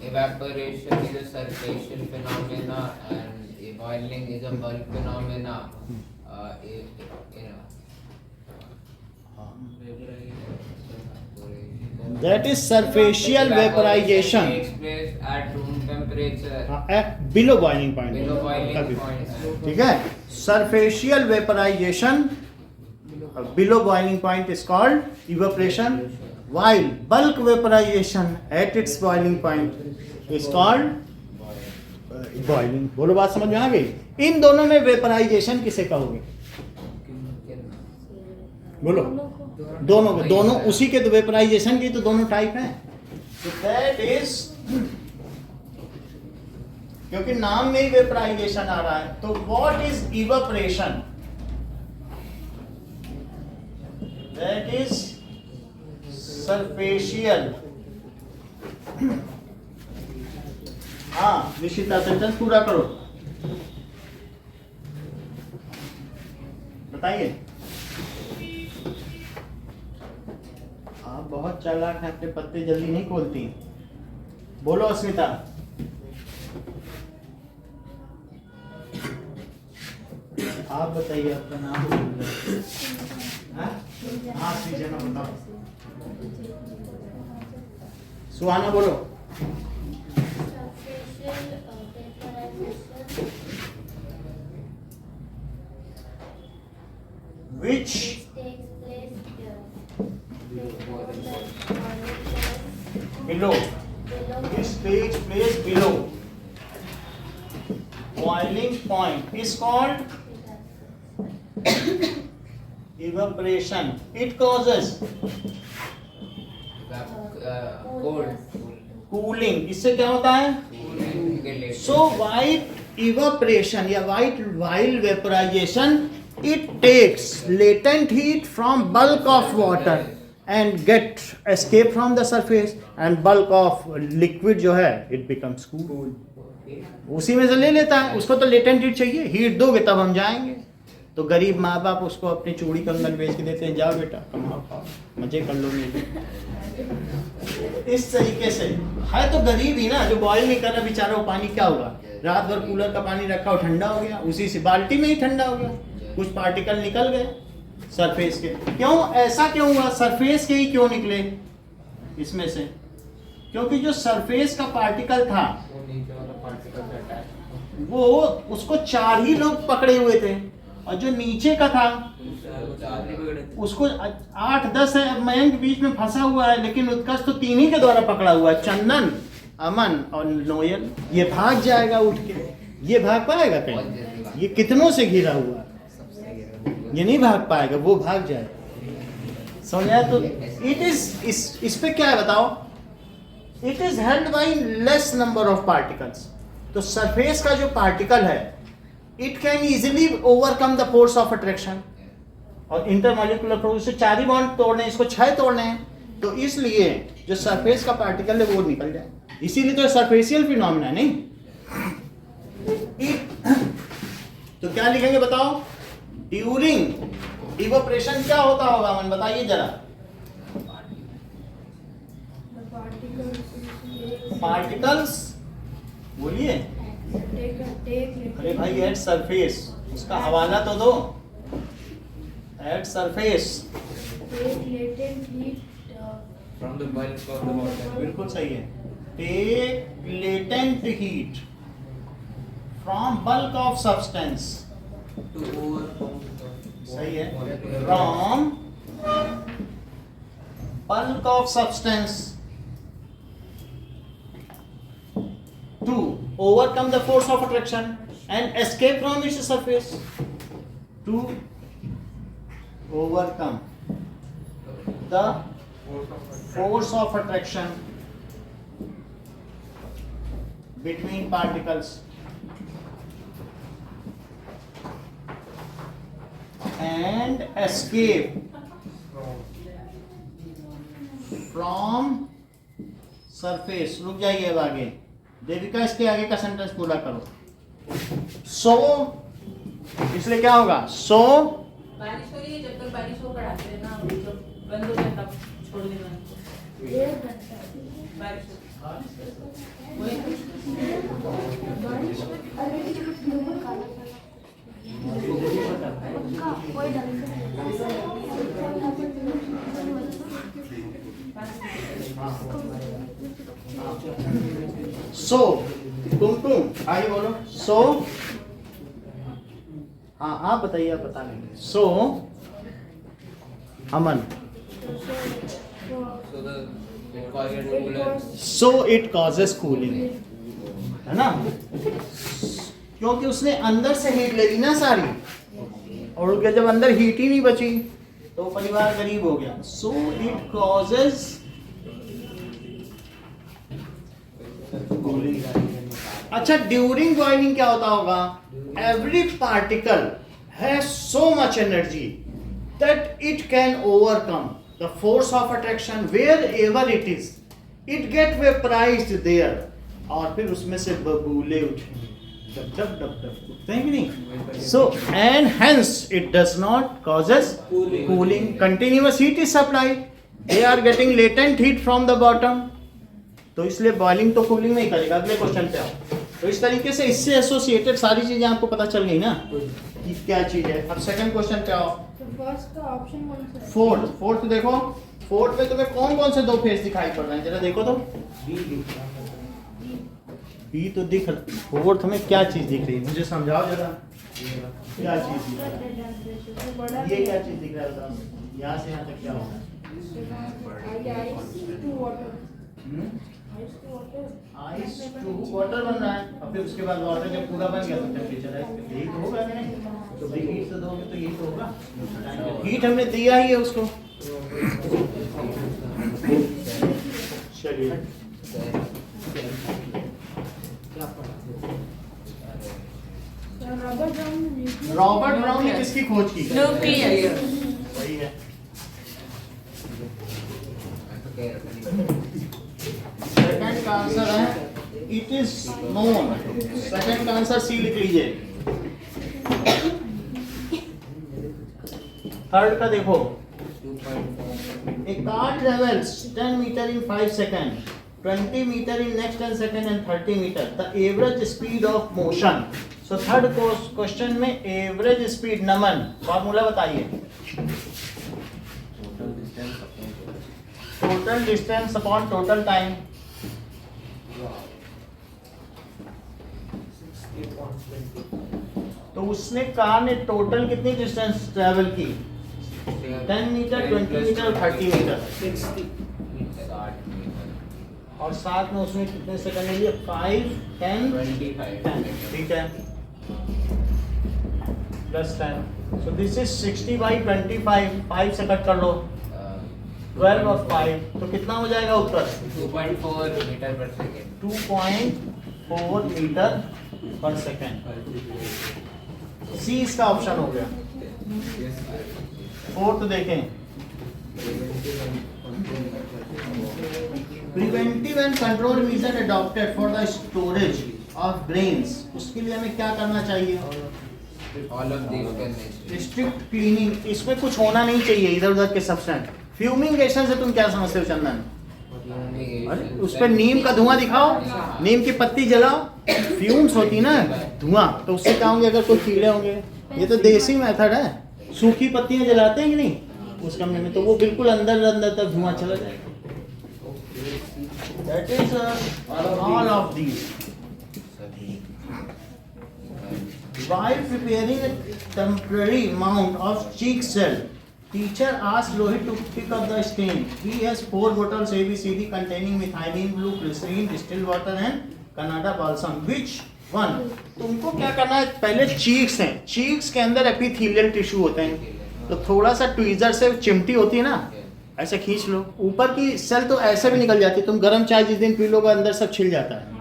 Evaporation is a circulation phenomena and boiling is a bulk phenomena. That is surfacial vaporization. takes place at room temperature. Below boiling point. Below boiling कभी। point. ठीक है, surfacial vaporization below boiling point is called evaporation, while bulk vaporization at its boiling point is called boiling. बोलो, बात समझ में आ गई? इन दोनों में वेपराइजेशन किसे कहोगे? बोलो, दोनों को, दोनों उसी के तो वेपराइजेशन की तो दोनों टाइप हैं. तो दैट इज, क्योंकि नाम में ही वेपराइजेशन आ रहा है, तो what is evaporation? That is surficial. हाँ निशिता, सेंटेंस पूरा करो, बताइए. आप बहुत चालाक हैं, अपने पत्ते जल्दी नहीं खोलती. बोलो अस्मिता. आप बताइए, आपका नाम बोलिए. हाँ सीजन बताओ. सुहाना बोलो. Which below. This takes place below boiling point is called evaporation. It causes Cold. cooling. इससे क्या होता है? So while evaporation या while vaporization, it takes latent heat from bulk of water and get escape from the surface, and bulk of liquid जो है it becomes cool. उसी में से ले लेता है. उसको तो latent heat चाहिए, हीट दोगे तब हम जाएंगे. तो गरीब माँ बाप उसको अपनी चूड़ी कंगन बेच के देते हैं, जाओ बेटा कमाओ खाओ मजे कर लो. इस तरीके से है तो गरीब ही ना, जो बॉयल नहीं कर रहा बेचारा, वो पानी क्या होगा? रात भर कूलर का पानी रखा हो, ठंडा हो गया, उसी से बाल्टी में ही ठंडा हो गया, कुछ पार्टिकल निकल गए सरफेस के. क्यों ऐसा क्यों हुआ? सरफेस के ही क्यों निकले इसमें से? क्योंकि जो सरफेस का पार्टिकल था वो उसको 4 ही लोग पकड़े हुए थे, और जो नीचे का था उसको 8-10 है मयंक बीच में फंसा हुआ है, लेकिन उत्कर्ष तो 3 ही के द्वारा पकड़ा हुआ है, चंदन, अमन और नोयल. ये भाग जाएगा उठ के, ये भाग पाएगा कहीं? ये कितनों से घिरा हुआ है, ये नहीं भाग पाएगा, वो भाग जाएगा. समझा? तो इट इज, इस पे क्या है बताओ? It is held by less number of particles. तो सरफेस का जो पार्टिकल है it can easily overcome the force of attraction, और इंटरमॉलिक्यूलर फोर्स से 4 ही बॉन्ड तोड़ने, इसको 6 तोड़ने हैं, तो इसलिए जो सरफेस का पार्टिकल है वो निकल जाए. इसीलिए तो सरफेशियल फिनोमेना नहीं. तो क्या लिखेंगे बताओ? ड्यूरिंग इवेपोरेशन क्या होता होगा मन बताइए जरा. पार्टिकल्स बोलिए. अरे भाई एट सरफेस, उसका हवाला तो दो. At surface From the bulk of the water. बिल्कुल सही है. Take latent heat from bulk of substance. To overcome the सही है. From bulk of substance to overcome the force of attraction and escape from its surface. To overcome the force of attraction between particles and escape from surface. रुक जाइए अब आगे. देविका इसके आगे का सेंटेंस पूरा करो. सो इसलिए क्या होगा? सो बारिश हो रही है, जब तक बारिश हो पढ़ाते हैं ना, जब बंद हो जाए तब छोड़ देना बारिश सो तुम आगे बोलो। सो हाँ आप बताइए, आप बता नहीं। सो अमन, So the required cooler. So it causes cooling, है ना, क्योंकि उसने अंदर से हीट ले ली ना सारी, और उनके जब अंदर हीट ही नहीं बची तो परिवार गरीब हो गया। So it causes cooling. अच्छा, ड्यूरिंग बॉइलिंग क्या होता होगा? Every particle has so much energy that it can overcome the force of attraction wherever it is, it get vaporised there, और फिर उसमें से बबूले उठेंगे, डब डब डब डब, उठते हैं कि नहीं? So and hence it does not causes cooling, continuous heat is supplied, they are getting latent heat from the bottom, तो इसलिए बॉइलिंग तो कूलिंग नहीं करेगा। अगले क्वेश्चन पे आओ। तो इस तरीके से इससे एसोसिएटेड सारी चीजें आपको पता चल गई ना कि क्या चीज है। अब सेकंड क्वेश्चन पे आओ। फर्स्ट का ऑप्शन कौन सा है? फोर्थ देखो, फोर्थ में तुम्हें कौन कौन से दो फेस दिखाई पड़ रहे हैं, जरा देखो तो। बी तो दिख, फोर्थ में क्या चीज दिख रही है, मुझे समझाओ जरा, क्या चीज दिख रहा है? ये क्या चीज दिख रहा है बताओ, यहाँ से यहाँ तक क्या होगा? आइस टू वाटर बन रहा है, और फिर उसके बाद वाटर जब पूरा बन गया तो टेम्परेचर है, यही तो होगा कि नहीं? तो भाई हीट तो दोगे तो यही तो होगा, हीट हमने दिया ही है उसको। चलिए, रॉबर्ट ब्राउन ने किसकी खोज की? न्यूक्लियस। वही है। सेकंड का आंसर है इट इज नोन, सेकंड का आंसर सी लिख लीजिए। थर्ड का देखो, a car travels 10 meter in 5 seconds, 20 meter in next 10 seconds and 30 meter, the average speed of motion. So third question में एवरेज स्पीड, नमन फॉर्मूला बताइए। Total distance upon total time. तो उसने कार ने टोटल कितनी डिस्टेंस ट्रेवल की? 10 मीटर, 20 मीटर, 30 मीटर, और साथ में उसने कितने सेकंड ले लिए? 5, 10, 10, ठीक है, plus 10, so this is 60 by 25, 5 से कट कर लो, 12 और 5, तो कितना हो जाएगा उत्तर? 2.4 मीटर पर सेकेंड। 2.4 मीटर पर सेकेंड। सी इसका ऑप्शन हो गया। फोर्थ देखें, preventive and control measure adopted for the storage of grains, उसके लिए हमें क्या करना चाहिए? All of these can strict cleaning, इसमें कुछ होना नहीं चाहिए इधर उधर के सब्सटेंस। फ्यूमिंगेशन से तुम क्या समझते हो चंदन? अरे उस पर नीम का धुआं दिखाओ, नीम की पत्ती जलाओ, फ्यूम्स होती ना धुआं, तो उससे क्या होंगे? अगर कोई कीड़े होंगे, ये तो देसी मेथड है, सूखी पत्तियां जलाते हैं कि नहीं उस कमरे में, तो वो बिल्कुल अंदर अंदर तक धुआं चला जाएगा। That is all of these. While preparing a temporary mount of cheek cell, teacher asked Rohit to pick up the stain. He has 4 bottles ABCD containing methylene blue, glycerine, distilled water and Canada balsam. Which one? तुमको क्या करना है? पहले चीक्स हैं, चीक्स के अंदर एपिथेलियल टिश्यू होते हैं, तो थोड़ा सा ट्वीजर से चिमटी होती है ना, ऐसे खींच लो, ऊपर की सेल तो ऐसे भी निकल जाती है, तुम गर्म चाय जिस दिन पी लोगे अंदर सब छिल जाता है,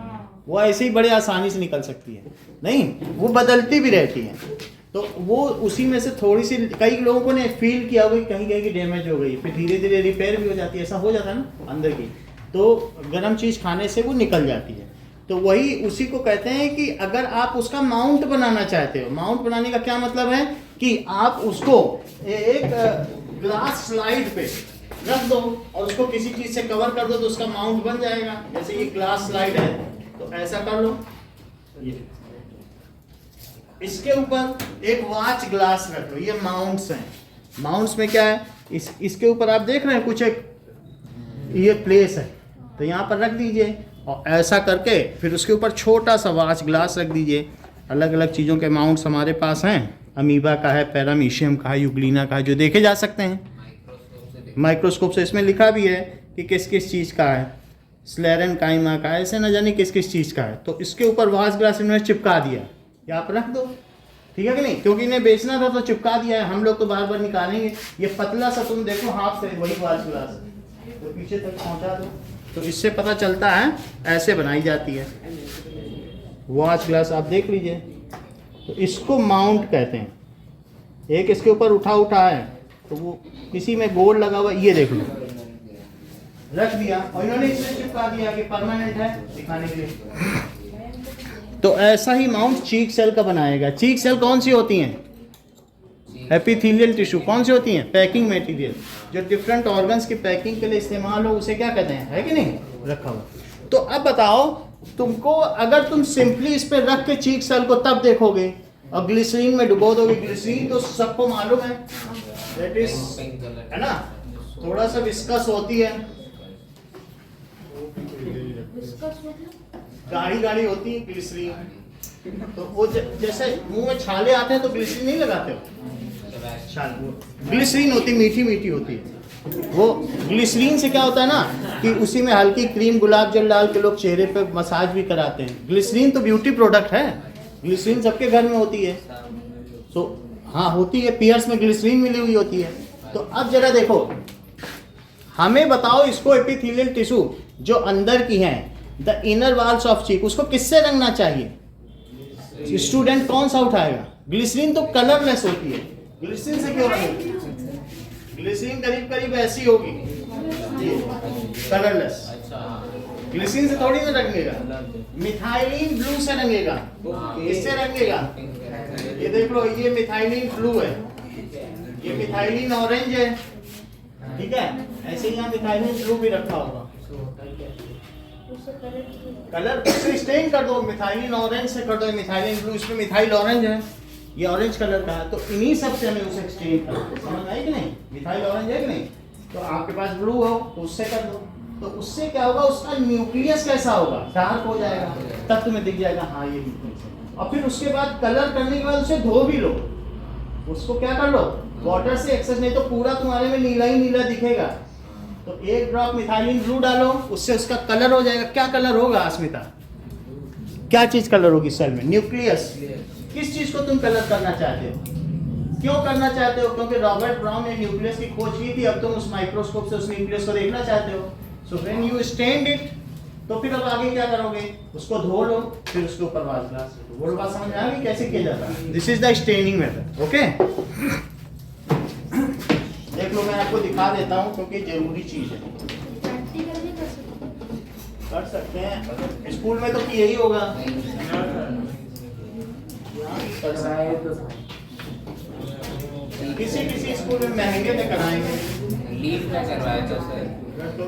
वो ऐसे ही बड़े आसानी से निकल सकती है, नहीं वो बदलती भी रहती है, तो वो उसी में से थोड़ी सी, कई लोगों को ने फील किया होगा कहीं कहीं की डैमेज हो गई, फिर धीरे धीरे रिपेयर भी हो जाती है, ऐसा हो जाता है ना अंदर की, तो गर्म चीज़ खाने से वो निकल जाती है। तो वही उसी को कहते हैं कि अगर आप उसका माउंट बनाना चाहते हो, माउंट बनाने का क्या मतलब है कि आप उसको एक ग्लास स्लाइड पे रख दो और उसको किसी चीज़ से कवर कर दो तो उसका माउंट बन जाएगा। जैसे ये ग्लास स्लाइड है तो ऐसा कर लो, ये इसके ऊपर एक वॉच ग्लास रख लो, ये माउंट्स हैं। माउंट्स में क्या है, इसके ऊपर आप देख रहे हैं कुछ एक ये प्लेस है, तो यहाँ पर रख दीजिए और ऐसा करके फिर उसके ऊपर छोटा सा वाच ग्लास रख दीजिए। अलग अलग चीज़ों के अमाउंट्स हमारे पास हैं, अमीबा का है, पैरामीशियम का है, यूग्लिना का है, जो देखे जा सकते हैं माइक्रोस्कोप से। इसमें लिखा भी है कि किस किस चीज़ का है, स्लेरन काइमा का है, ऐसे न जाने किस किस चीज़ का है। तो इसके ऊपर वाच ग्लास इन्होंने चिपका दिया, या आप रख दो, ठीक है कि नहीं, क्योंकि इन्हें बेचना था तो चिपका दिया है। हम लोग तो बार बार निकालेंगे। ये पतला सा तुम देखो हाथ से वही वाच ग्लास, तो पीछे तक पहुंचा दो, तो इससे पता चलता है ऐसे बनाई जाती है वॉच ग्लास। आप देख लीजिए, तो इसको माउंट कहते हैं। एक इसके ऊपर उठा है, तो वो किसी में गोल लगा हुआ, ये देख लो, रख दिया और इन्होंने इसमें चिपका दिया कि परमानेंट है दिखाने के लिए। तो ऐसा ही माउंट चीक सेल का बनाएगा। चीक सेल कौन सी होती हैं? Epithelial tissue. कौन सी होती हैं? पैकिंग मटेरियल, जो डिफरेंट ऑर्गन्स की पैकिंग के लिए इस्तेमाल हो, उसे क्या कहते हैं, है कि नहीं, रखा हुआ। तो अब बताओ तुमको, अगर तुम सिंपली इस पे रख के चीक सेल को तब देखोगे और ग्लिसरीन में डुबो दोगे, ग्लिसरीन तो सबको मालूम है, दैट इज, है ना, थोड़ा सा विस्कस होती है, गाढ़ी गाढ़ी होती है ग्लिसरीन। तो वो जैसे मुंह में छाले आते हैं तो ग्लिसरीन नहीं लगाते हो, ग्लिसरीन होती, मीठी मीठी होती है। वो ग्लिसरीन से क्या होता है ना कि उसी में हल्की क्रीम गुलाब जल डाल के लोग चेहरे पे मसाज भी कराते हैं। ग्लिसरीन तो ब्यूटी प्रोडक्ट है, ग्लिसरीन सबके घर में होती है। सो हाँ होती है, पियर्स में ग्लिसरीन मिली हुई होती है। तो अब जरा देखो, हमें बताओ इसको एपिथेलियल टिश्यू जो अंदर की है, द इनर वॉल्स ऑफ चीक, उसको किससे रंगना चाहिए? स्टूडेंट कौन सा उठाएगा? ग्लिसरीन तो कलरलेस होती है, ग्लिसरीन से क्यों रंगेगी? ग्लिसरीन करीब करीब ऐसी होगी, कलरलेस। ग्लिसरीन से थोड़ी ना रंगेगा, मिथाइलिन ब्लू से रंगेगा। किससे रंगेगा? ये देख लो, ये मिथाइलिन ब्लू है, ये मिथाइलिन ऑरेंज है, ठीक है। ऐसे ही यहाँ मिथाइलिन ब्लू भी रखा होगा, कलर से स्टेन कर दो, मिथाइलिन ऑरेंज से कर दो, मिथाइलिन ब्लू, इसमें मिथाइल ऑरेंज है, ये ऑरेंज कलर का है, तो इन्हीं सब से हमें उसे स्टेन करना है। समझ आई कि नहीं? मिथाइल ऑरेंज है कि नहीं? तो आपके पास ब्लू हो तो उससे कर दो, तो उससे क्या होगा, उसका न्यूक्लियस कैसा होगा, डार्क हो जाएगा, तब तुम्हें दिख जाएगा हाँ ये न्यूक्लियस है। और फिर उसके बाद कलर करने के बाद उसे धो भी लो, उसको क्या कर लो, वाटर से एक्सेस, नहीं तो पूरा तुम्हारे में नीला ही नीला दिखेगा। तो एक ड्रॉप मिथाइलिन ब्लू डालो, उससे उसका कलर हो जाएगा। क्या कलर होगा अस्मिता? क्या चीज कलर होगी सेल में? न्यूक्लियस। किस चीज को तुम कलर करना चाहते हो? क्यों करना चाहते हो? क्योंकि रॉबर्ट ब्राउन ने न्यूक्लियस की खोज की थी, अब तुम उस माइक्रोस्कोप से उस न्यूक्लियस को देखना चाहते हो। So when you stained it, तो फिर अब आगे क्या करोगे, उसको धो लो, फिर उसके ऊपर वाच ग्लास रखो। वो बात समझ में आ गई कैसे किया जाता है? This is the staining method, okay. देख लो, मैं आपको दिखा देता हूँ क्योंकि जरूरी चीज है। कर सकते हैं, स्कूल में तो किया ही होगा। किसी किसी स्कूल में महंगे में कराएंगे, लीव में करवाया था सर, तो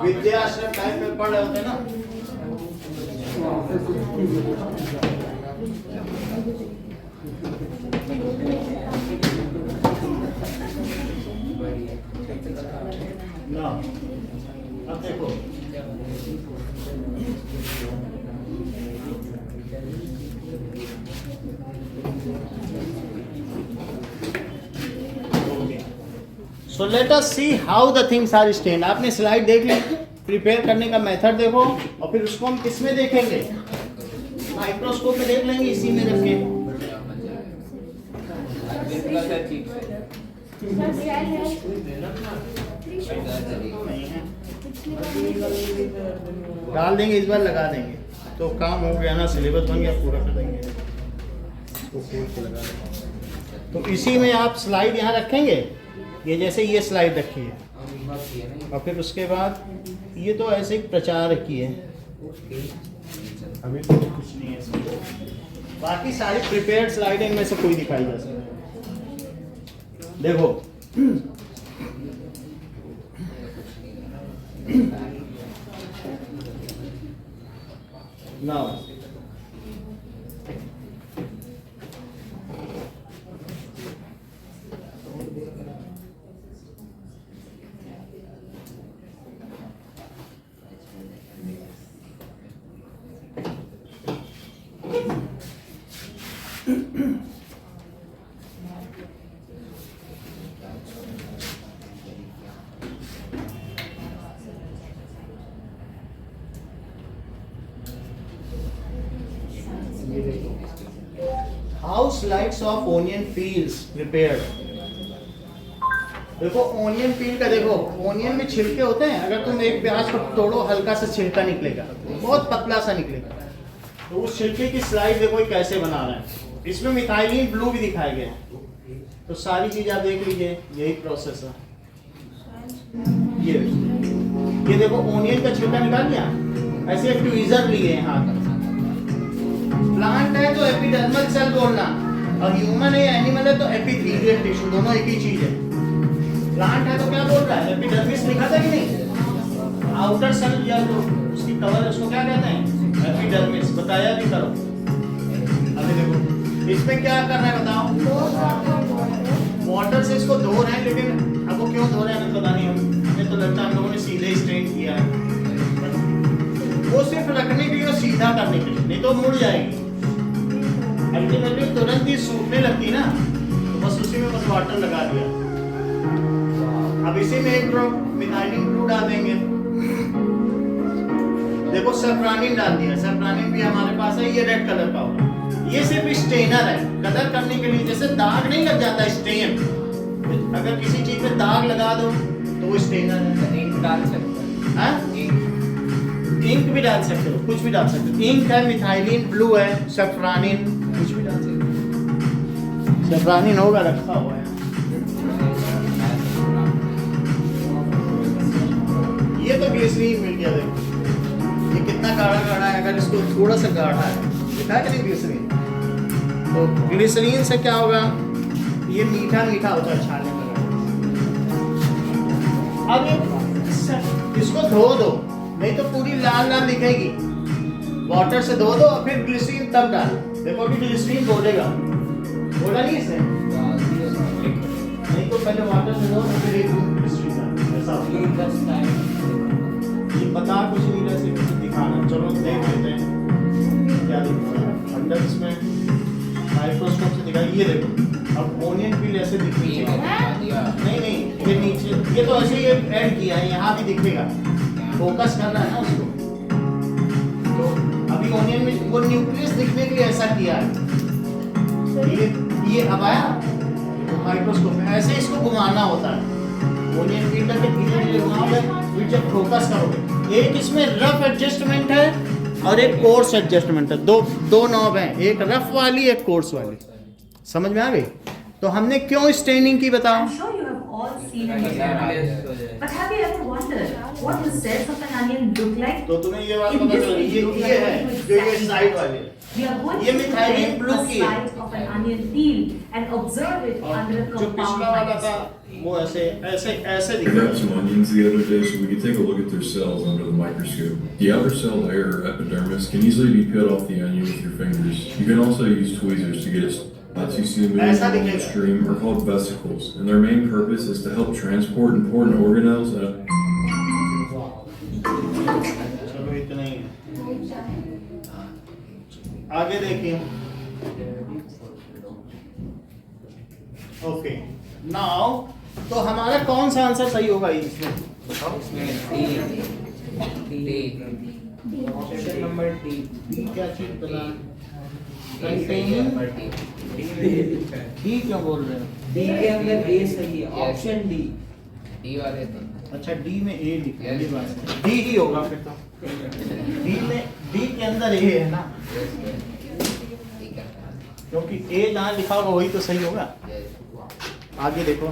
विद्या आश्रम टाइप में पढ़ रहे होते ना। ना अब देखो, so let us see how the things are stained. आपने स्लाइड देख ली, प्रिपेयर करने का मेथड देखो, और फिर उसको हम किस में देखेंगे, माइक्रोस्कोप में देख लेंगे, इसी में रख के। डाल देंगे, इस बार लगा देंगे, तो काम हो गया ना, सिलेबस बन गया, पूरा कर देंगे। तो खोल के लगा देंगे। तो इसी में आप स्लाइड यहाँ रखेंगे, ये जैसे ये स्लाइड रखी है, और फिर उसके बाद ये तो ऐसे ही प्रचार की है, अभी तो कुछ नहीं है इसमें। बाकी सारी प्रिपेयर्ड स्लाइड इनमें से कोई दिखाई जा सकती है। देखो now slices of onion peels prepared. देखो ओनियन पील का, देखो ओनियन में छिलके होते हैं, अगर तुम एक प्याज को तोड़ो हल्का सा छिलका निकलेगा, बहुत पतला सा निकलेगा। तो उस छिलके की स्लाइड देखो ये कैसे बना रहे हैं। इसमें मिथाइलिन ब्लू भी दिखाया गया है। तो सारी चीज आप देख लीजिए, यही प्रोसेस है। ये देखो ओनियन का छिलका निकाल लिया, ऐसे ट्वीजर लिए हैं हाथ। प्लांट है तो एपिडर्मल सेल बोलना, और ह्यूमन है एनिमल है तो एपिथेलियल टिश्यू, दोनों एक ही चीज है। प्लांट है तो क्या बोल रहा है, एपिडर्मिस लिखा था कि नहीं, आउटर सेल या तो उसकी कवर है, उसको क्या कहते हैं, एपिडर्मिस। बताया भी करो। अभी देखो इसमें क्या करना है बताओ। वाटर से इसको धो रहे हैं, लेकिन आपको क्यों धो रहे हैं पता नहीं, हमें तो लगता है हम लोगों ने सीधे स्ट्रेन किया है। वो सिर्फ रखने के लिए और सीधा करने के लिए, नहीं तो मुड़ जाएगी। अल्टीमेटली तुरंत ही सूखने लगती ना, तो बस उसी में बस वाटर लगा दिया। अब इसी में एक ड्रॉप मिथाइलिन ब्लू डाल देंगे। देखो सैफ्रानिन डाल दिया, सैफ्रानिन भी हमारे पास है, ये रेड कलर का होगा। ये सिर्फ स्टेनर है, कलर करने के लिए। जैसे दाग नहीं लग जाता स्टेन, अगर किसी चीज पे दाग लगा दो तो वो स्टेनर है। इंक डाल सकते हैं। इंक भी डाल सकते हो, कुछ भी डाल सकते हो। इंक है, मिथाइलिन ब्लू है, सैफ्रानिन, कुछ भी डाल सकते हो। सैफ्रानिन होगा रखा हुआ है। ये तो ग्लिसरीन मिल गया, देखो ये कितना गाढ़ा गाढ़ा है। अगर इसको थोड़ा सा गाढ़ा है, दिखा है कि नहीं ग्लिसरीन, तो ग्लिसरीन से क्या होगा, ये मीठा मीठा होता है छाने में। अब इसको धो दो, नहीं तो पूरी लाल लाल दिखेगी। वाटर से धो दो और फिर ग्लिसरीन तब डाल। देखो अभी ग्लिसरीन बोलेगा, बोला नहीं इसने, नहीं तो पहले वाटर से धो फिर एक ग्लिसरीन डाल। ऐसा ये पता कुछ नहीं, जैसे कुछ दिखाना। चलो देख लेते हैं क्या दिखता है अंदर। इसमें माइक्रोस्कोप से दिखाई, ये देखो अब ओनियन पील ऐसे दिखनी चाहिए। नहीं नहीं, ये नीचे, ये तो ऐसे ही ऐड किया है, यहाँ भी दिखेगा। फोकस करना है ना उसको। तो अभी ओनियन में वो न्यूक्लियस दिखने के लिए ऐसा किया है। ये अब आया तो माइक्रोस्कोप में ऐसे इसको घुमाना होता है। ओनियन पील करके धीरे धीरे घुमाओगे, फिर जब फोकस करोगे। एक इसमें रफ एडजस्टमेंट है और एक कोर्स एडजस्टमेंट है। दो नॉब हैं, एक रफ वाली एक कोर्स वाली। समझ में आ गई? तो हमने क्यों स्टेनिंग की बताओ। I'm sure you have all seen it. But have you ever wondered what the cells of an onion look like? तो तुम्हें ये बात In पता this चली, video, we ये are है going to जो ये exactly साइड that. वाली है। We are going ये to methylene prepare blue a की है। slice of an onion peel and observe it और under a जो compound पिछला वाला था microscope. वो ऐसे ऐसे ऐसे I दिखता grabbed some है। onions the other day so we could take a look at their cells under the microscope. The outer cell layer, or epidermis, can easily be peeled off the onion with your fingers. You can also use tweezers to get it. You see them ऐसा moving दिखेगा। stream are called vesicles, and their main purpose is to help transport important organelles. चलो इतना ही है। आगे देखिए। ओके नाउ, तो हमारा कौन सा आंसर सही होगा इसमें? Option number D. डी क्या चीज बना? कंटेनिंग डी क्यों बोल रहे हो? डी के अंदर ए सही है, ऑप्शन डी। डी वाले तो अच्छा डी में ए लिखा है, ये बात है। डी ही होगा फिर तो। डी में, डी के अंदर ए है ना, ठीक है। क्योंकि ए जहाँ लिखा होगा वही तो सही होगा। आगे देखो,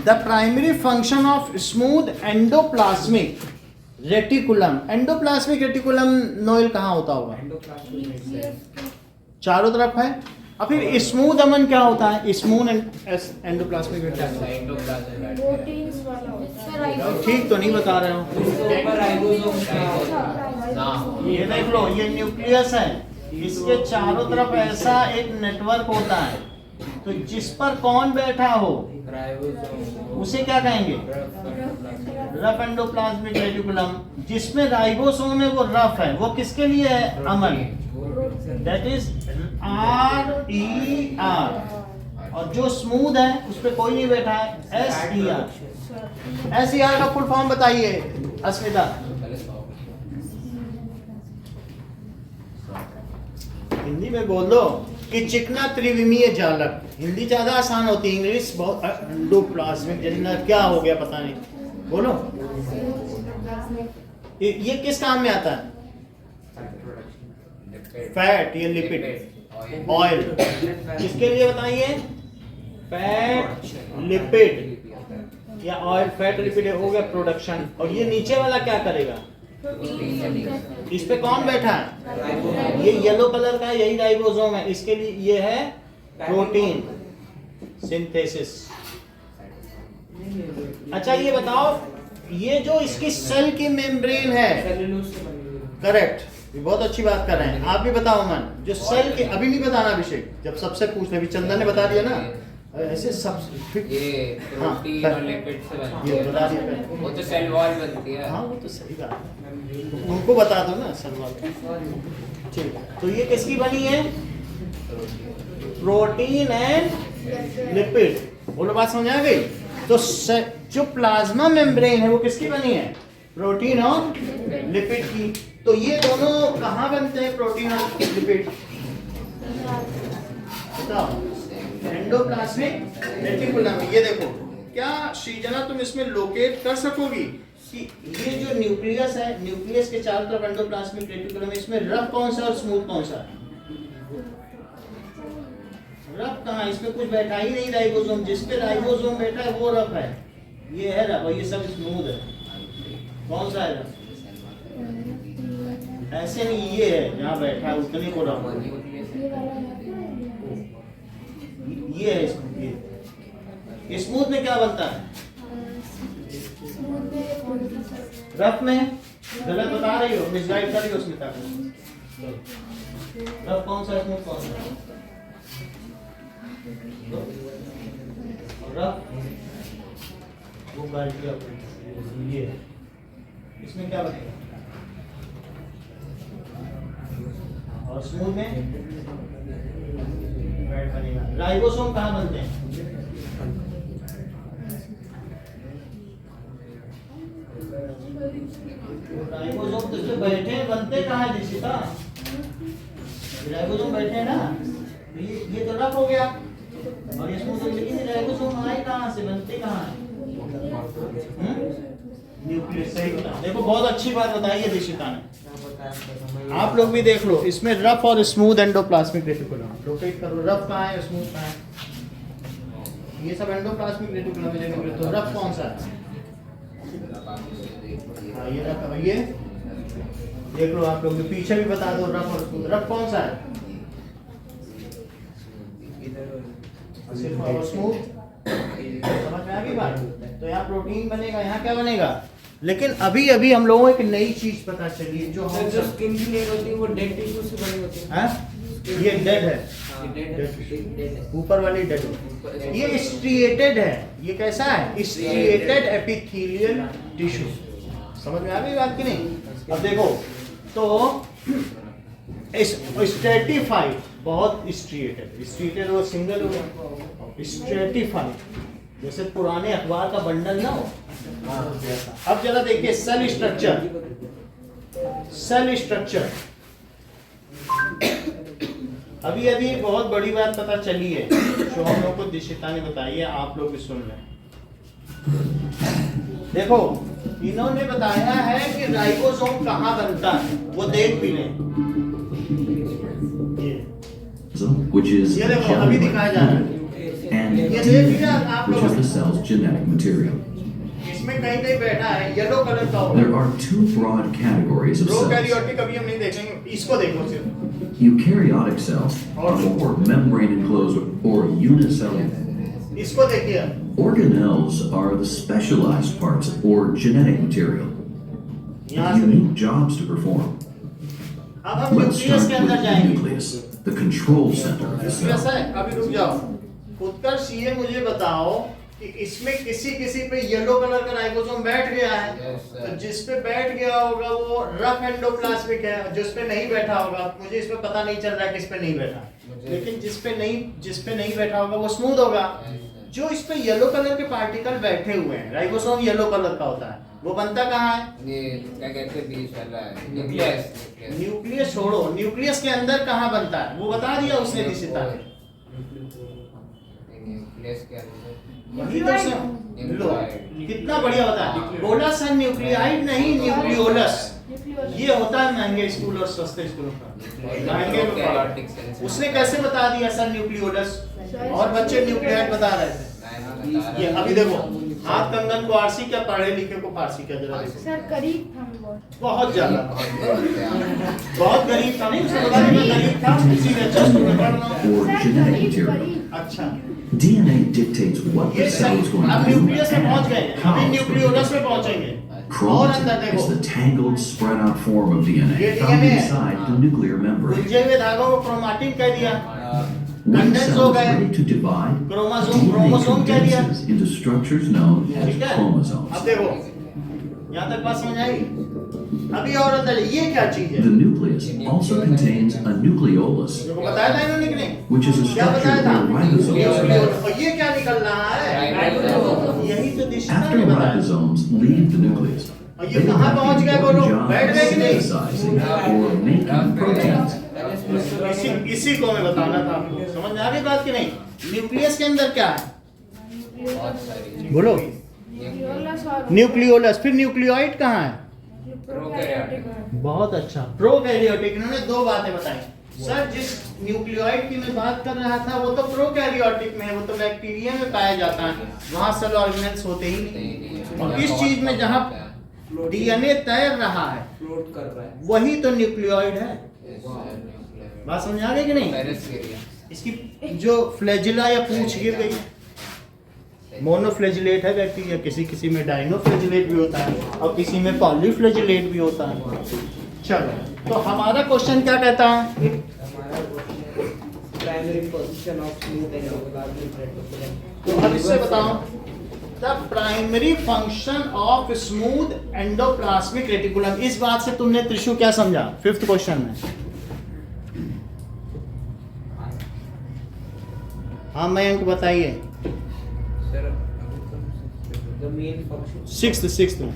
the primary function of smooth endoplasmic reticulum. Endoplasmic reticulum Noel कहाँ होता होगा? चारों तरफ है। और फिर स्मूथ अमन क्या होता है? Smooth endoplasmic reticulum. प्रोटीन्स वाला होता है। ठीक तो नहीं बता रहे हो? उसके ऊपर राइबोसोम का होता है। ये देख लो, ये न्यूक्लियस है, इसके चारों तरफ ऐसा एक नेटवर्क होता है। तो जिस पर कौन बैठा हो राइबोसोम उसे क्या कहेंगे? Rough endoplasmic reticulum. जिसमें राइबोसोम है वो रफ है, वो किसके लिए है? अमन, दैट इज RER। और जो स्मूथ है उस पे कोई नहीं बैठा है, SER। SER का फुल फॉर्म बताइए अस्मिता। हिंदी में बोल दो। कि चिकना त्रिविमीय जालक, हिंदी ज्यादा आसान होती है, इंग्लिश बहुत एंडोप्लाज्मिक जेनिकुलर क्या हो गया पता नहीं, बोलो ये किस काम में आता है? फैट, ये लिपिड, ऑयल, किसके लिए बताइए? फैट, लिपिड या ऑयल, फैट, लिपिड हो गया प्रोडक्शन। और ये नीचे वाला क्या करेगा? इस पे कौन बैठा है? ये येलो कलर का, यही राइबोसोम है, इसके लिए ये है प्रोटीन सिंथेसिस। अच्छा ये बताओ, ये जो इसकी सेल की मेम्ब्रेन है, करेक्ट, ये बहुत अच्छी बात कर रहे हैं। आप भी बताओ मन, जो सेल के, अभी नहीं बताना अभिषेक, जब सबसे पूछ ले, अभी चंदन ने बता दिया ना, ऐसे सब ये प्रोटीन और लिपिड से बनती ये है, बता दिया। वो तो सेल वॉल बनती है। हाँ वो तो सही बात है, उनको बता दो ना सलमान। ठीक है, तो ये किसकी बनी है? Protein and lipid. बोलो बात समझ आ गई? तो जो प्लाज्मा मेम्ब्रेन है वो किसकी बनी है? प्रोटीन और लिपिड की। तो ये दोनों कहाँ बनते हैं, प्रोटीन और लिपिड? बताओ। Endoplasmic reticulum. ये देखो, क्या सृजना तुम इसमें लोकेट कर सकोगी कि ये जो न्यूक्लियस है, न्यूक्लियस के चारों तरफ एंडोप्लाज्मिक रेटिकुलम है, इसमें रफ कौन सा और स्मूथ कौन सा है? रफ कहाँ? इसमें कुछ बैठा ही नहीं राइबोसोम, जिस पे राइबोसोम बैठा है वो रफ है, ये है रफ, और ये सब स्मूथ है। कौन सा है रफ? ऐसे नहीं, ये है जहाँ बैठा है उतने को रफ है, ये है स्मूथ। स्मूथ में क्या बनता है? रफ में गलत बता रही हो, मिसगाइड कर रही हो स्मिता को। रफ कौन सा, स्मूथ कौन सा? रफ वो गाड़ी ये है, इसमें क्या बनेगा? और स्मूथ में फैट बनेगा। राइबोसोम कहाँ बनते हैं? राइबोसोम तो इसमें बैठे हैं, बनते कहाँ है दिशिता? राइबोसोम बैठे हैं ना, ये तो रफ हो गया और ये स्मूथ हो गया, लेकिन राइबोसोम आए कहाँ से, बनते कहाँ है? न्यूक्लियस। सही बता, देखो बहुत अच्छी बात बताई है दिशिता ने। आप लोग भी देख लो, इसमें रफ और स्मूथ एंडोप्लाज्मिक रेटिकुलम लोकेट करो। रफ कहाँ है, स्मूथ कहाँ है? ये सब एंडोप्लाज्मिक रेटिकुलम में, तो रफ कौन सा है? हाँ ये रफ है, ये देख लो आप लोग, पीछे भी बता दो रफ और स्मूथ। रफ कौन सा है? सिर्फ और स्मूथ। समझ में आ गई बात? तो यहाँ प्रोटीन बनेगा, यहाँ क्या बनेगा? लेकिन अभी अभी हम लोगों को एक नई चीज पता चली है, जो हम जो स्किन की लेयर होती है वो डेड टिश्यू से बनी होती है। हैं? ये डेड है, ऊपर वाली डेड है। ये स्ट्रिएटेड है, ये कैसा है? Striated epithelial tissue. समझ में आ गई बात कि नहीं? अब देखो तो स्ट्रेटिफाइड, बहुत स्ट्रिएटेड वो सिंगल हो गया, स्ट्रेटिफाइड जैसे पुराने अखबार का बंडल ना हो। अब जरा देखिए सेल स्ट्रक्चर। अभी अभी बहुत बड़ी बात पता चली है, जो हम लोग को दिशिता ने बताई है, आप लोग भी सुन लें। देखो इन्होंने बताया है कि राइबोसोम कहाँ बनता है, वो देख भी लें। which is ये देखो अभी दिखाया जा रहा है, and ये देख लिया आप which is लोग। the cell's genetic material. इसमें कहीं कहीं बैठा है येलो कलर का होगा। There are two broad categories of cells. Prokaryotic अभी हम नहीं देखेंगे, इसको देखो सिर्फ। Eukaryotic cells are more membrane enclosed or unicellular. इसको देखिए, Organelles are the specialized parts or genetic material यहाँ with से unique jobs to perform. अब हम Let's न्यूक्लियस start के with अंदर the जाएंगे। nucleus, the control center of the nucleus cell. है, अभी रुक जाओ। उत्कर्ष ये मुझे बताओ कि इसमें किसी पे येलो कलर का राइबोसोम बैठ गया है, Yes, sir. तो जिस पे बैठ गया होगा वो रफ एंडोप्लाज्मिक है, जिस पे नहीं बैठा होगा, मुझे इस पे पता नहीं चल रहा है किस पे नहीं बैठा, मुझे- लेकिन जिस पे नहीं बैठा होगा वो स्मूथ होगा। जो इस पे येलो कलर के पार्टिकल बैठे हुए हैं, राइबोसोम येलो कलर का होता है, वो बनता कहाँ है? ये क्या कहते हैं बीच वाला है न्यूक्लियस। न्यूक्लियस छोड़ो, न्यूक्लियस के अंदर कहाँ बनता है वो बता दिया उसने दिशिता ने। न्यूक्लियस क्या है? वही तो से लो कितना बढ़िया बताया, बोला सर न्यूक्लियाइड नहीं न्यूक्लियोलस। ये होता है महंगे स्कूल और सस्ते स्कूलों का, महंगे में पढ़ा। उसने कैसे बता दिया सर न्यूक्लियोलस, और बच्चे न्यूक्लियाइड बता रहे थे। ये अभी देखो, हाथ कंगन को आरसी क्या, पढ़े लिखे को फारसी क्या, जरा देखो। सर करीब था बहुत ज्यादा, बहुत गरीब था, नहीं उसने बता दिया गरीब था, इसीलिए जस्ट में पढ़ रहा हूं। or genetic material. अच्छा, DNA dictates what ये the cell is going अब to do न्यूक्लियस में पहुंच गए, and अभी how it's न्यूक्लियोलस going में पहुंचेंगे। to. और अंदर Chromatin is देखो, the tangled, spread out form of DNA ये found DNA inside the nuclear membrane. उलझे हुए धागों को क्रोमैटिन कह दिया, When the कंडेंस हो cell is गए, ready to divide, chromosome DNA chromosome कह दिया। condenses into structures known as ठीक है, chromosomes. अब देखो यहाँ तक बात समझ आई। अभी और अंदर ये क्या चीज है? The nucleus also contains a nucleolus, देखो बताया था इन्होंने कि नहीं? which is a क्या structure बताया था? where ribosomes. और ये क्या निकल रहा है? यही तो दिशा After ने बताया। ribosomes leave the nucleus, और they ये कहाँ have पहुंच the गए बोलो? important job बैठ of गए कि नहीं? synthesizing or making proteins. इसी को मैं बताना था आपको, समझ में आ गई बात कि नहीं? न्यूक्लियस के अंदर क्या है? बहुत सारी बोलो। न्यूक्लियोलस और न्यूक्लियोलस, फिर न्यूक्लियोइड कहाँ है? प्रोकैरियोटिक में। बहुत अच्छा, प्रोकैरियोटिक। इन्होंने दो बातें बताई सर, जिस न्यूक्लियोइड की मैं बात कर रहा था वो तो प्रोकैरियोटिक में है, वो तो बैक्टीरिया में पाया जाता है, वहाँ सेल ऑर्गेनेल्स होते ही नहीं। और इस चीज में जहाँ डीएनए तैर रहा है, फ्लोट कर रहा है, वही तो न्यूक्लियोइड है। बात समझ आ गई कि नहीं? इसकी जो फ्लैजिला या पूंछ गिर गई, मोनोफ्लैजिलेट है बैक्टीरिया, किसी किसी में डाइनोफ्लैजिलेट भी होता है और किसी में पॉलीफ्लैजिलेट भी होता है। चलो, तो हमारा क्वेश्चन क्या कहता है? Primary position of smooth endoplasmic तो अब इससे बताओ, the primary function of smooth endoplasmic reticulum. इस बात से तुमने त्रिशु क्या समझा 5th क्वेश्चन में? हाँ मयंक बताइए। Sir the main function 6th में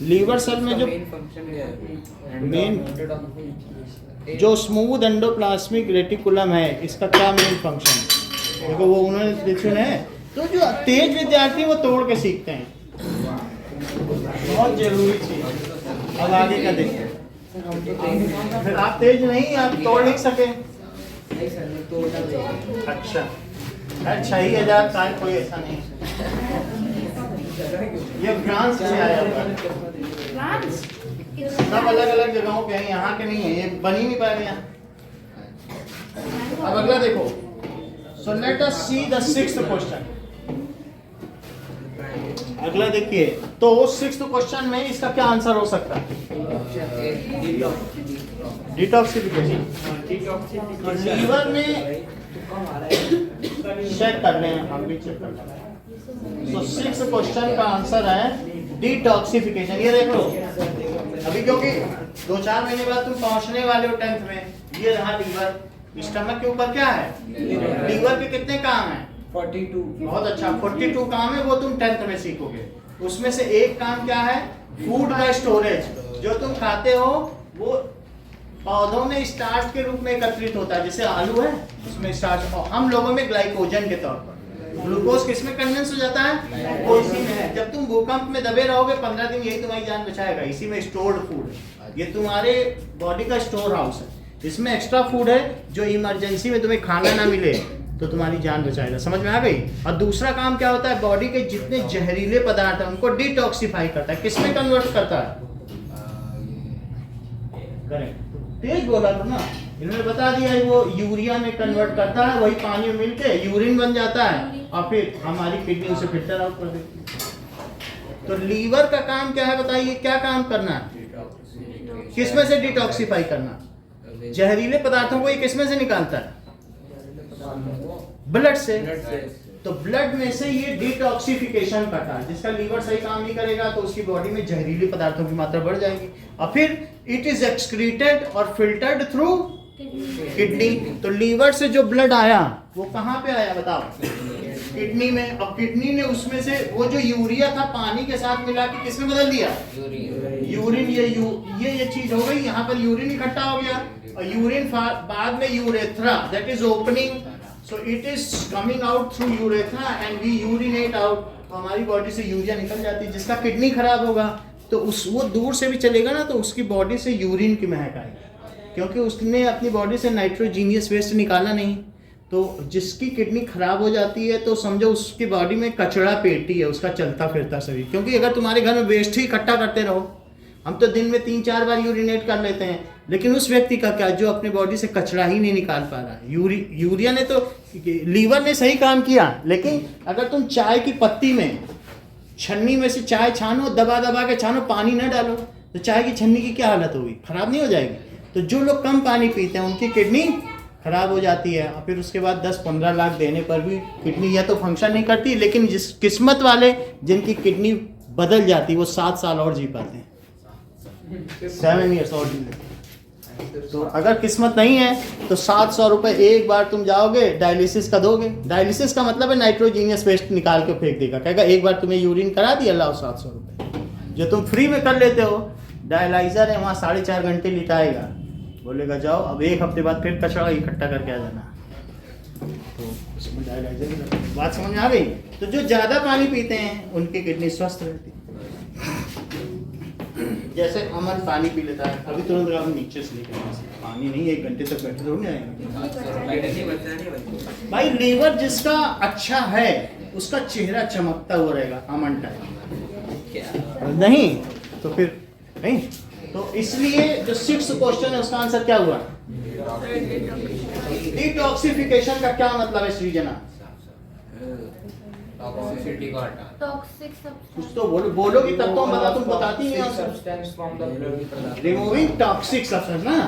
लीवर सेल में जो मेन फंक्शन है मेन जो स्मूथ एंडोप्लाज्मिक रेटिकुलम है, इसका क्या मेन फंक्शन है? देखो वो उन्होंने त्रिशु है, तो जो तेज विद्यार्थी वो तोड़ के सीखते हैं, बहुत जरूरी चीज। अब आगे का देखिए, फिर आप तेज नहीं, आप तोड़ नहीं सके। नहीं सर मैं तोड़ना नहीं। अच्छा, 6,000 साल कोई ऐसा नहीं। ये फ्रांस से आया हुआ है, फ्रांस सब अलग अलग जगहों पे है, यहाँ के नहीं है, ये बन ही नहीं पाएगा यहाँ। अब अगला देखो, so let us see the 6th question. अगला देखिए, तो 6th क्वेश्चन में इसका क्या आंसर हो सकता है? डिटॉक्सिफिकेशन। लीवर में चेक कर रहे हैं, हम भी चेक कर रहे हैं। तो 6th क्वेश्चन का आंसर है डिटॉक्सिफिकेशन। ये देख लो अभी, क्योंकि 2-4 महीने बाद तुम पहुंचने वाले हो 10th में। ये रहा लीवर, स्टमक के ऊपर क्या है? लीवर के कितने काम है? 42। बहुत अच्छा, 42 काम है, वो तुम 10th में सीखोगे। उसमें से एक काम क्या है? फूड का स्टोरेज। जो तुम खाते हो वो पौधों में स्टार्च के रूप में एकत्रित होता है, जैसे आलू है उसमें स्टार्च, और हम लोगों में ग्लाइकोजन के तौर पर। ग्लूकोज किसमें कंडेंस हो जाता है? वो इसी में है। जब तुम भूकंप में दबे रहोगे 15 दिन, यही तुम्हारी जान बचाएगा। इसी में स्टोर्ड फूड है, ये तुम्हारे बॉडी का स्टोर हाउस है। इसमें एक्स्ट्रा फूड है जो इमरजेंसी में तुम्हें खाना ना मिले तो तुम्हारी जान बचाएगा। समझ में आ गई? और दूसरा काम क्या होता है? बॉडी के जितने जहरीले पदार्थ हैं उनको डिटॉक्सिफाई करता है। किसमें कन्वर्ट करता है? करेक्ट, तेज बोला था ना, इन्होंने बता दिया है, वो यूरिया में कन्वर्ट करता है, वही पानी में मिलके यूरिन बन जाता है और फिर हमारी किडनी उसे फिल्टर आउट कर देती है। तो लीवर का काम क्या है बताइए? क्या काम करना है? किसमें से डिटॉक्सिफाई करना? जहरीले पदार्थों को ये किसमें से निकालता है? ब्लड से। तो ब्लड में से ये डिटॉक्सिफिकेशन करता है। जिसका लीवर सही काम नहीं करेगा तो उसकी बॉडी में जहरीले पदार्थों की मात्रा बढ़ जाएगी और फिर इट इज एक्सक्रीटेड और फिल्टर्ड थ्रू किडनी। तो लीवर से जो ब्लड आया वो कहाँ पे आया बताओ? किडनी में, और किडनी ने उसमें से वो जो यूरिया था पानी के साथ मिला के किसमें बदल दिया, यूरिन। ये चीज हो गई, यहाँ पर यूरिन इकट्ठा हो गया, और यूरिन बाद में urethra, that is opening, so it is coming out through urethra and we urinate out. तो हमारी बॉडी से यूरिया निकल जाती है। जिसका किडनी खराब होगा तो वो दूर से भी चलेगा ना, तो उसकी बॉडी से यूरिन की महक आएगी, क्योंकि उसने अपनी बॉडी से नाइट्रोजीनियस वेस्ट निकाला नहीं। तो जिसकी किडनी खराब हो जाती है तो समझो उसकी बॉडी में कचरा पेटी है, उसका चलता फिरता शरीर। क्योंकि अगर तुम्हारे घर में वेस्ट ही इकट्ठा करते रहो, हम तो दिन में 3-4 बार यूरिनेट कर लेते हैं, लेकिन उस व्यक्ति का क्या जो अपने बॉडी से कचरा ही नहीं निकाल पा रहा है। यूरिया ने तो, लीवर ने सही काम किया, लेकिन अगर तुम चाय की पत्ती में छन्नी में से चाय छानो, दबा दबा के छानो, पानी न डालो, तो चाय की छन्नी की क्या हालत होगी, खराब नहीं हो जाएगी। तो जो लोग कम पानी पीते हैं उनकी किडनी खराब हो जाती है, और फिर उसके बाद 10-15 लाख देने पर भी किडनी या तो फंक्शन नहीं करती। लेकिन जिस किस्मत वाले जिनकी किडनी बदल जाती है वो 7 साल और जी पाते हैं, 7 years और जी लेते हैं। तो अगर किस्मत नहीं है तो 700 रुपये एक बार तुम जाओगे डायलिसिस का दोगे। डायलिसिस का मतलब है नाइट्रोजीनियस वेस्ट निकाल के फेंक देगा, कहेगा एक बार तुम्हें यूरिन करा दिया, लाओ 700 रुपये। जो तुम फ्री में कर लेते हो, डायलाइजर है वहाँ 4.5 घंटे लिटाएगा, बोलेगा जाओ अब 1 हफ्ते बाद फिर कचरा इकट्ठा करके आ जाना। तो उसमें डायलाइजर ही लगता है। बात समझ आ गई। तो जो ज़्यादा पानी पीते हैं उनकी किडनी स्वस्थ रहती है। जैसे अमन पानी पी लेता है, अभी तुरंत हम नीचे से लेकर पानी नहीं, 1 घंटे तक बैठे थोड़ी आएंगे भाई। लीवर जिसका अच्छा है उसका चेहरा चमकता हुआ रहेगा, अमन टाइप नहीं तो फिर नहीं। तो इसलिए जो 6th क्वेश्चन है उसका आंसर क्या हुआ, डिटॉक्सिफिकेशन का क्या मतलब है सृजना? टॉक्सिसिटी का हटाना। टॉक्सिक कुछ तो बोलोगी तब तो हम बता, तुम बताती नहीं answer. Substance from the blood. Removing toxic substance ना,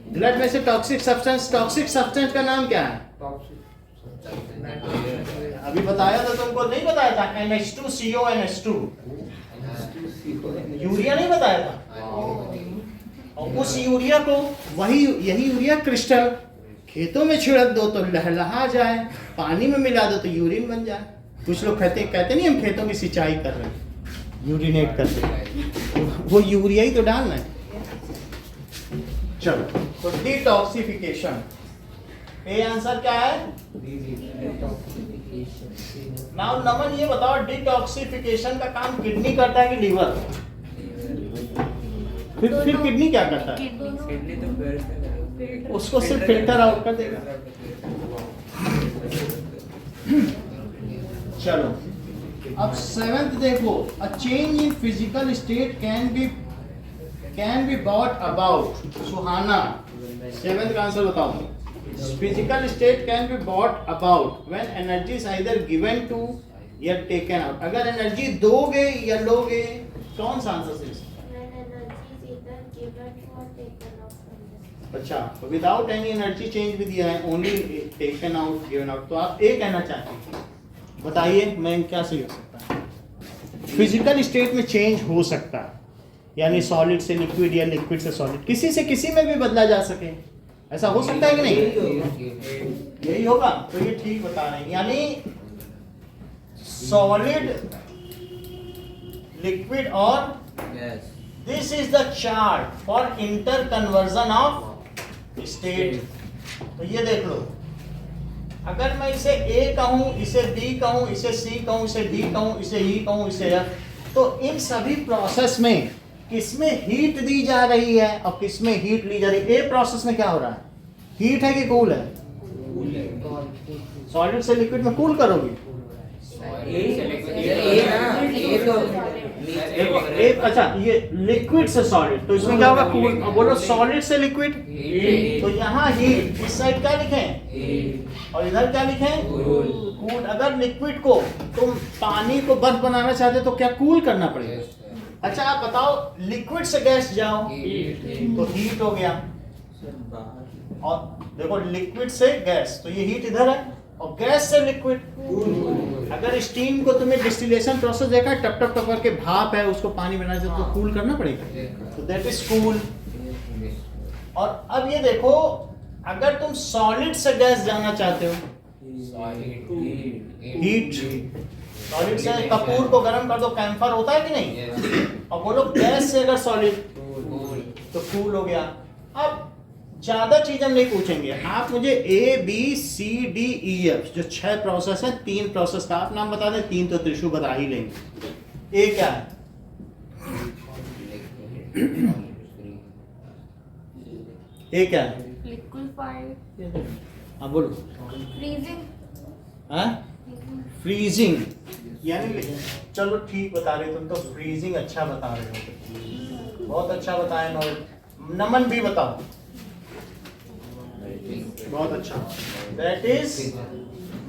ब्लड में से टॉक्सिक सब्सटेंस। टॉक्सिक सब्सटेंस का नाम क्या है? अभी बताया था तुमको, नहीं बताया था? NH2CO NH2, यूरिया नहीं बताया था? और उस यूरिया को यही यूरिया क्रिस्टल खेतों में छिड़क दो तो लहलहा जाए, पानी में मिला दो तो यूरिन बन जाए। कुछ लोग कहते नहीं हम खेतों की सिंचाई कर रहे हैं, यूरिनेट कर रहे हैं, वो यूरिया ही तो डालना है। चलो तो डिटॉक्सिफिकेशन, ए आंसर क्या है? नाउ नमन ये बताओ, डिटॉक्सिफिकेशन का काम किडनी करता है कि लीवर? फिर किडनी क्या करता है? किडनी तो फिर उसको सिर्फ फिल्टर आउट कर देगा। चलो अब 7th देखो, a change in physical state can be brought about. Suhana 7th का आंसर बताओ। Physical state can be brought about when energy is either given to या टेकन आउट। अगर एनर्जी दोगे या लोगे, कौन सा आंसर है? अच्छा, तो विदाउट एनी एनर्जी चेंज भी दिया है, only taken out given out. तो आप ये कहना चाहते हैं, बताइए मैं क्या सही हो सकता है? फिजिकल स्टेट में चेंज हो सकता है, यानी सॉलिड से लिक्विड या लिक्विड से सॉलिड, किसी से किसी में भी बदला जा सके, ऐसा हो सकता है कि नहीं? यही होगा। तो ये ठीक बता रहे हैं, यानी सॉलिड, लिक्विड और this is the chart for inter conversion of state. तो ये देख लो, अगर मैं इसे A कहूं, इसे B कहूं, इसे C कहूं, इसे D कहूं, इसे E कहूं, इसे F, तो इन सभी प्रोसेस में किसमें हीट दी जा रही है और किसमें हीट ली जा रही है? A प्रोसेस में क्या हो रहा है, हीट है कि कूल है? सॉलिड से लिक्विड में कूल करोगे? एक अच्छा, ये लिक्विड से सॉलिड, तो इसमें क्या होगा? कूल। बोलो सॉलिड से लिक्विड, तो यहाँ हीट, इस साइड क्या लिखें और इधर क्या लिखें? कूल। अगर लिक्विड को तुम पानी को बर्फ बनाना चाहते तो क्या कूल करना पड़ेगा? अच्छा आप बताओ, लिक्विड से गैस जाओ तो हीट हो गया, और देखो लिक्विड से गैस, तो ये हीट इधर है, और गैस से लिक्विड। अगर स्टीम को तुम्हें डिस्टिलेशन प्रोसेस देखा है, टप टप टप करके भाप है, उसको पानी बनाना चाहिए तो कूल करना पड़ेगा, तो दैट इज कूल। और अब ये देखो, अगर तुम सॉलिड से गैस जाना चाहते हो हीट। सॉलिड से कपूर को गर्म कर दो, कैंफर होता है कि नहीं? और बोलो गैस से अगर सॉलिड तो कूल हो गया। अब ज्यादा चीज हम नहीं पूछेंगे, आप मुझे A B C D E F जो 6 प्रोसेस है, 3 प्रोसेस का आप नाम बता दें, 3 तो त्रिशु बता ही लेंगे। ए क्या है? ए क्या है? लिक्विफाइड। हाँ बोलो। फ्रीजिंग। हाँ फ्रीजिंग, यानी चलो ठीक बता रहे हो तुम तो, फ्रीजिंग अच्छा बता रहे हो, बहुत अच्छा बताया। नमन भी बताओ, बहुत अच्छा, दैट इज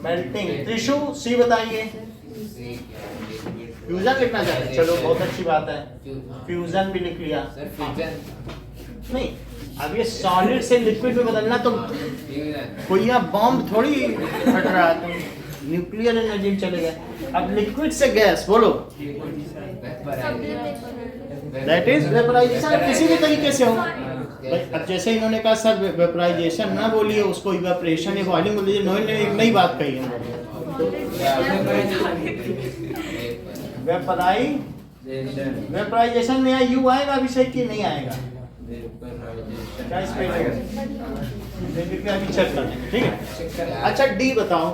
मेल्टिंग। त्रिशु सी बताइए। फ्यूजन लिखना चाहते, चलो बहुत अच्छी बात है, फ्यूजन भी लिख लिया। नहीं, अब ये सॉलिड से लिक्विड में बदलना तो कोई यहाँ बॉम्ब थोड़ी फट रहा है, तो न्यूक्लियर एनर्जी में चले गए। अब लिक्विड से गैस बोलो, दैट इज वेपराइजेशन। किसी भी तरीके से हो, अब जैसे इन्होंने कहा सर वेपराइजेशन ना बोलिए, उसको इवेपरेशन या बॉइलिंग बोलिए, इन्होंने एक नई बात कही है। वेपराइजेशन में यहाँ यू आएगा अभिषेक की नहीं आएगा? क्या इस पे अभी चेक कर लेंगे, ठीक है। अच्छा डी बताओ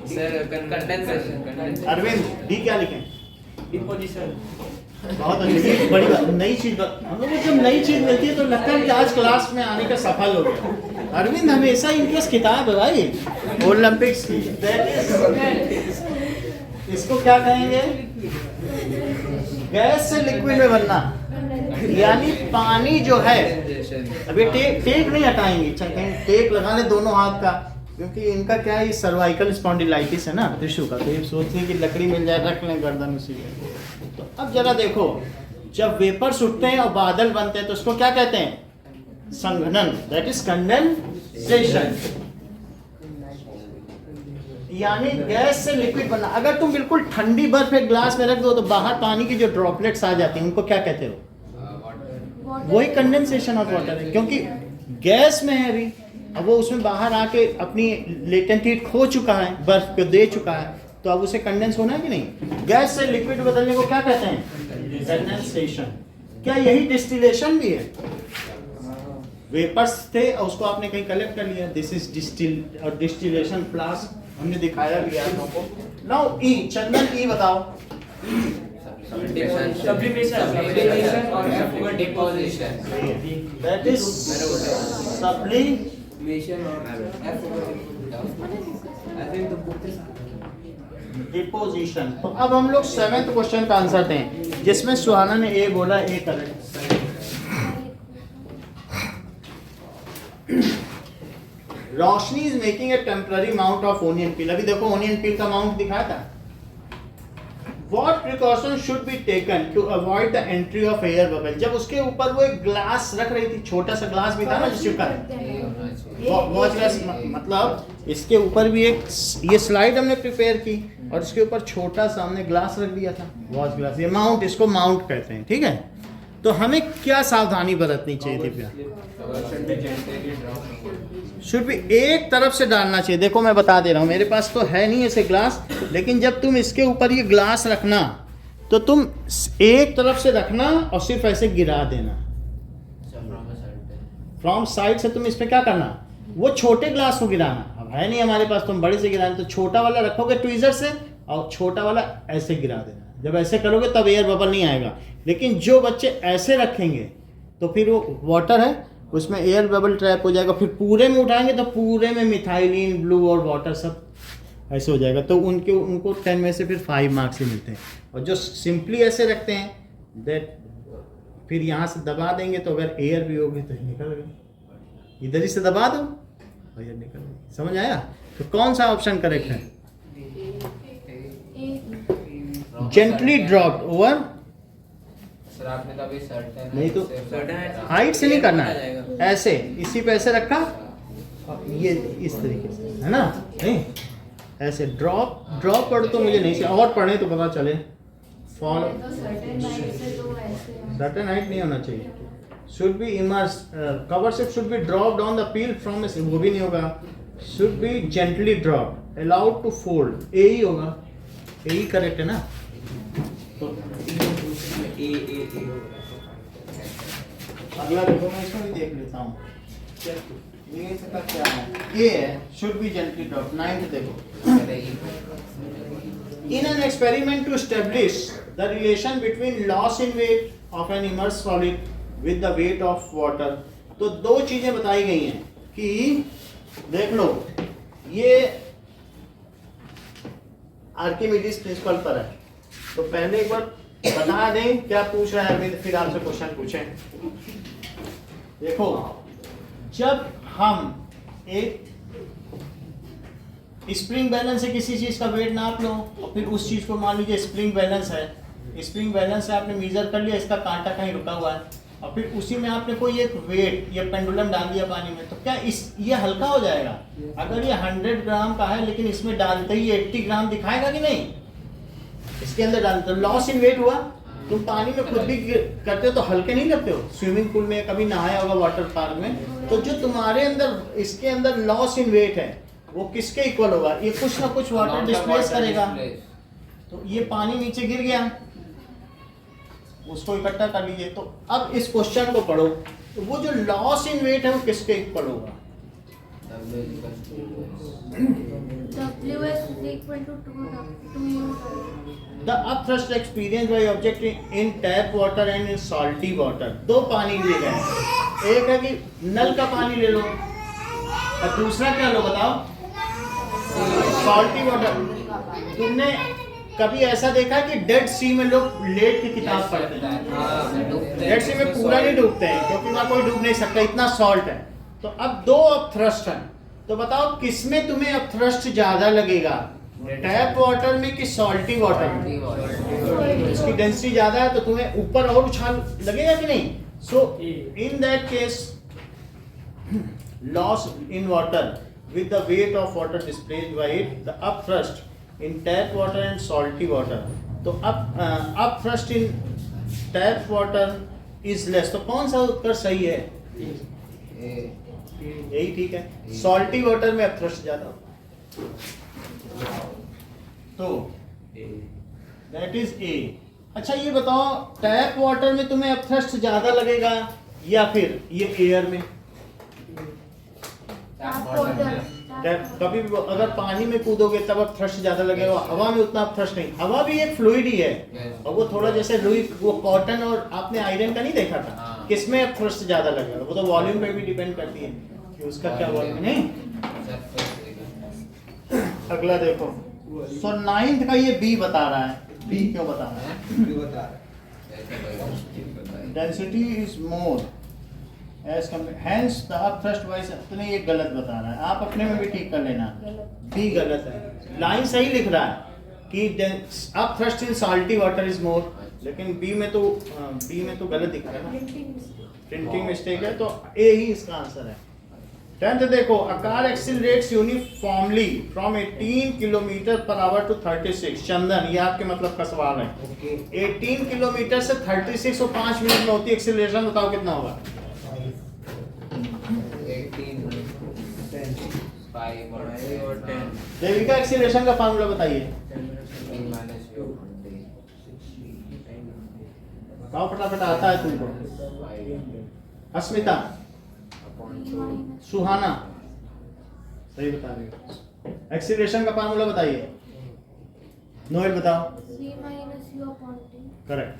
सर, कंडेंसेशन। अरविंद डी क्या लिखें? डिपोजिशन। बहुत अच्छी बड़ी बात, नई चीज। हम लोग को जब नई चीज मिलती है तो लगता है कि आज क्लास में आने का सफल हो गया। अरविंद हमेशा इनकी किताब है भाई, ओलंपिक्स की। इसको क्या कहेंगे? गैस से लिक्विड में बनना, यानी पानी जो है, अभी टेक नहीं हटाएंगे, टेक लगा ले दोनों हाथ का, क्योंकि इनका क्या है, सर्वाइकल स्पॉन्डिलाइटिस है ना त्रिशु का, तो ये सोचते हैं कि लकड़ी मिल जाए रख लें गर्दन उसी में। तो अब जरा देखो, जब वेपर्स उठते हैं और बादल बनते हैं तो उसको क्या कहते हैं? संघनन, दैट इज कंडेंसेशन। यानी गैस से लिक्विड बनना। अगर तुम बिल्कुल ठंडी बर्फ एक ग्लास में रख दो तो बाहर पानी की जो ड्रॉपलेट्स आ जाती हैं, उनको क्या कहते हो? वही कंडेंसेशन ऑफ वाटर है, क्योंकि गैस में है अभी, अब वो उसमें बाहर आके अपनी लेटेंट हीट खो चुका है, बर्फ को दे चुका है, तो अब उसे कंडेंस होना है कि नहीं? गैस से लिक्विड बदलने को क्या कहते हैं? कंडेंसेशन। क्या यही डिस्टिलेशन भी है? वेपर्स थे और उसको आपने कहीं कलेक्ट कर लिया, दिस इज डिस्टिल और डिस्टिलेशन फ्लास्क, हमने दिखाया भी आप लोगों को। नाउ ई, चंदन ई बताओ। सब्लिमेशन और डिपोजिशन। दैट इज सब्लिमेशन और डिपोजिशन। तो अब हम लोग 7th क्वेश्चन का आंसर दें, जिसमें सुहाना ने ए बोला, A correct. Roshni is making a temporary mount of onion peel. अभी देखो ओनियन पील का माउंट दिखाया था। What precaution should be taken to avoid the entry of air bubble? जब उसके ऊपर वो एक ग्लास रख रही थी, छोटा सा ग्लास भी था ना जिसके ऊपर वॉच ग्लास, मतलब इसके ऊपर भी एक ये स्लाइड हमने प्रिपेयर की और इसके ऊपर छोटा सा हमने ग्लास रख दिया था, वॉच ग्लास। ये माउंट, इसको माउंट कहते हैं, ठीक है। तो हमें क्या सावधानी बरतनी चाहिए थी भैया? शुड भी एक तरफ से डालना चाहिए। देखो मैं बता दे रहा हूँ, मेरे पास तो है नहीं ऐसे ग्लास, लेकिन जब तुम इसके ऊपर ये ग्लास रखना तो तुम एक तरफ से रखना और सिर्फ ऐसे गिरा देना। फ्रॉम साइड से तुम इस पे क्या करना, वो छोटे ग्लास को गिराना। अब है नहीं हमारे पास, तुम बड़े से गिराना, तो छोटा वाला रखोगे ट्वीजर से और छोटा वाला ऐसे गिरा देना। जब ऐसे करोगे तब एयर बबल नहीं आएगा, लेकिन जो बच्चे ऐसे रखेंगे तो फिर वो वाटर है उसमें एयर बबल ट्रैप हो जाएगा। फिर पूरे में उठाएंगे तो पूरे में मिथाइलिन, ब्लू और वाटर सब ऐसे हो जाएगा, तो उनको 10 में से फिर 5 मार्क्स ही मिलते हैं। और जो सिंपली ऐसे रखते हैं दैट फिर यहाँ से दबा देंगे तो अगर एयर भी होगी तो निकल गई, इधर ही से दबा दो और एयर निकल गई। समझ आया? तो कौन सा ऑप्शन करेक्ट है? जेंटली ड्रॉप्ड ओवर, सर आपने तो अभी सर्टेन नहीं तो हाइट से नहीं करना है, ऐसे इसी पे ऐसे रखा, ये इस तरीके से है ना, नहीं ऐसे ड्रॉप पढ़ तो मुझे नहीं, और पढ़े तो पता चले। फॉल सर्टेन हाइट नहीं होना चाहिए। Should be immerse, cover ship should be dropped on the peel from, वो भी नहीं होगा। should be gently dropped, allowed to fold. ए ही होगा, ए ही करेक्ट है ना? तो अगला देखो, मैं इसको भी देख लेता हूँ। ये इसका क्या है? ए है, should be gently dropped. 9th देखो। In an experiment to establish the relation between loss in weight of an immersed solid with the weight of water, तो दो चीजें बताई गई हैं कि देख लो, ये आर्किमिडीज प्रिंसिपल पर है। तो पहले एक बार बता दें क्या पूछ रहा है अरविंद, फिर आपसे क्वेश्चन पूछें। देखो, जब हम एक स्प्रिंग बैलेंस से किसी चीज का वेट नाप लो और फिर उस चीज को मान लीजिए स्प्रिंग बैलेंस है, स्प्रिंग बैलेंस से आपने मेजर कर लिया, इसका कांटा कहीं रुका हुआ है और फिर उसी में आपने कोई एक वेट या पेंडुलम डाल दिया पानी में, तो क्या ये हल्का हो जाएगा? अगर ये 100 ग्राम का है लेकिन इसमें डालते ही 80 ग्राम दिखाएगा कि नहीं? इसके अंदर डालते तो लॉस इन वेट हुआ। तुम पानी में खुद भी करते हो तो हल्के नहीं लगते हो, स्विमिंग पूल में कभी नहाया होगा, वाटर पार्क में, तो जो तुम्हारे अंदर इसके अंदर लॉस इन वेट है वो किसके इक्वल होगा? ये कुछ ना कुछ वाटर डिस्प्लेस करेगा। तो ये पानी नीचे गिर गया, उसको इकट्ठा कर लीजिए। तो अब इस क्वेश्चन को पढ़ो, तो वो जो लॉस इन वेट है वो किसके इक्वल होगा? WS is equal to 2U. The upthrust experienced by object in tap water and in salty water. दो पानी लिए गए, एक है कि नल का पानी ले लो और दूसरा क्या लो बताओ? Salty water. तुमने कभी ऐसा देखा कि डेड सी में लोग लेट की किताब पढ़ते हैं? डेड सी में पूरा नहीं डूबते हैं क्योंकि वहां कोई डूब नहीं सकता, इतना सॉल्ट है। तो अब दो अपथ्रस्ट हैं, तो बताओ किसमें तुम्हें अपथ्रस्ट ज्यादा लगेगा, टैप वाटर में कि सॉल्टी वाटर में? इसकी डेंसिटी ज्यादा है तो तुम्हें ऊपर और उछाल लगेगा कि नहीं? So in that case loss in water with the weight of water displaced by it, the upthrust in tap water and salty water. तो upthrust in tap water is less. तो कौन सा उत्तर सही है? यही ठीक है। salty water में upthrust ज्यादा, तो that is A. अच्छा ये बताओ, टैप वाटर में तुम्हें अपथ्रस्ट ज्यादा लगेगा या फिर ये एयर में? कभी भी अगर पानी में कूदोगे तब अब थ्रस्ट ज्यादा लगेगा, हवा में उतना थ्रस्ट नहीं। हवा भी एक फ्लूइड ही है और वो थोड़ा जैसे रुई, वो कॉटन और आपने आयरन का नहीं देखा था, किसमें अब थ्रस्ट ज्यादा लगेगा? वो तो वॉल्यूम पे भी डिपेंड करती है कि उसका क्या वॉल्यूम है। नहीं, अगला देखो, सो 9th का ये बी बता रहा है। बी क्यों बता रहा है? Density is more as hence the upthrust wise, अपने ये गलत बता रहा है, आप अपने में भी ठीक कर लेना। बी गलत है, लाइन सही लिख रहा है कि upthrust in salty water is more, लेकिन बी में तो गलत दिख रहा है ना, प्रिंटिंग मिस्टेक है। तो ए ही इसका आंसर है। 10th देखो, a car accelerates uniformly from 18 km/h to 36। चंदन, ये आपके मतलब का सवाल है। 18 किलोमीटर से 36 और 5 मिनट में होती है एक्सीलरेशन, बताओ कितना होगा? 5 और 10। देविका, एक्सीलरेशन का फार्मूला बताइए। बताओ फटाफट, आता है तुमको? अस्मिता, सुहाना, सही बता रही हो। एक्सीलरेशन का फार्मूला बताइए। नोएल बताओ। C minus U upon T. Correct.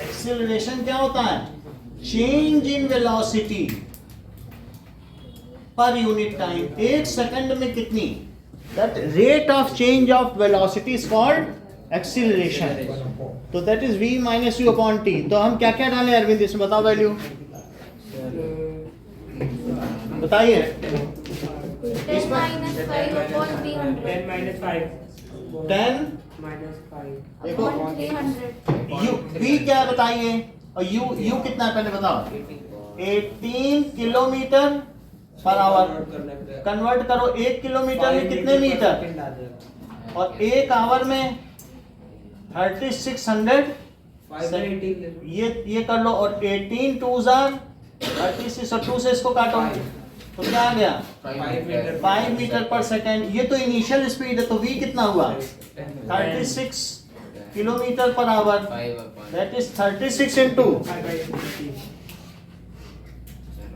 Acceleration क्या होता है? Change in velocity per unit time. एक सेकंड में कितनी? That rate of change of velocity is called acceleration. तो that is v minus u upon t। तो हम क्या क्या डालें अरविंद इसमें, बताओ वैल्यू बताइए। 10 minus 5 upon 300. 10 minus 5 10 minus 5 देखो, upon 300. u v क्या बताइए, और u कितना है पहले बताओ? 18 किलोमीटर पर आवर। कन्वर्ट करो, 1 किलोमीटर में कितने मीटर, और 1 आवर में 3600। ये कर लो, और 18 2 36 और 2 से इसको काटो तो तो क्या आ गया 5 मीटर पर सेकेंड। ये तो इनिशियल स्पीड है, तो v कितना हुआ 36 kilometre per hour, that is 36 into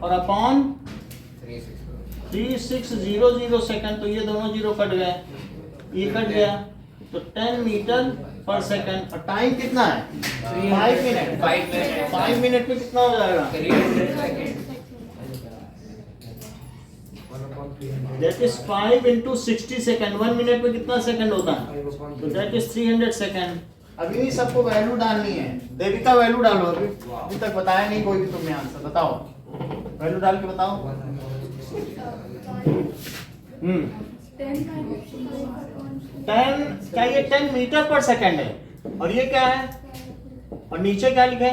और अपॉन 3600 सेकंड, तो ये दोनों जीरो कट गए, ये कट गया, तो 10 मीटर पर सेकंड। और टाइम कितना है 5 मिनट। 5 मिनट में कितना हो जाएगा, that is 5 into 60 second. 1 minute में कितना सेकंड होता है, तो दैट इज 300 सेकंड। अभी नहीं सबको वैल्यू डालनी है। देविका वैल्यू डालो, अभी तक बताया नहीं कोई भी, तुमने आंसर बताओ, वैल्यू डाल के बताओ। 10 क्या ये 10 मीटर पर सेकंड है, और ये क्या है, और नीचे क्या लिखे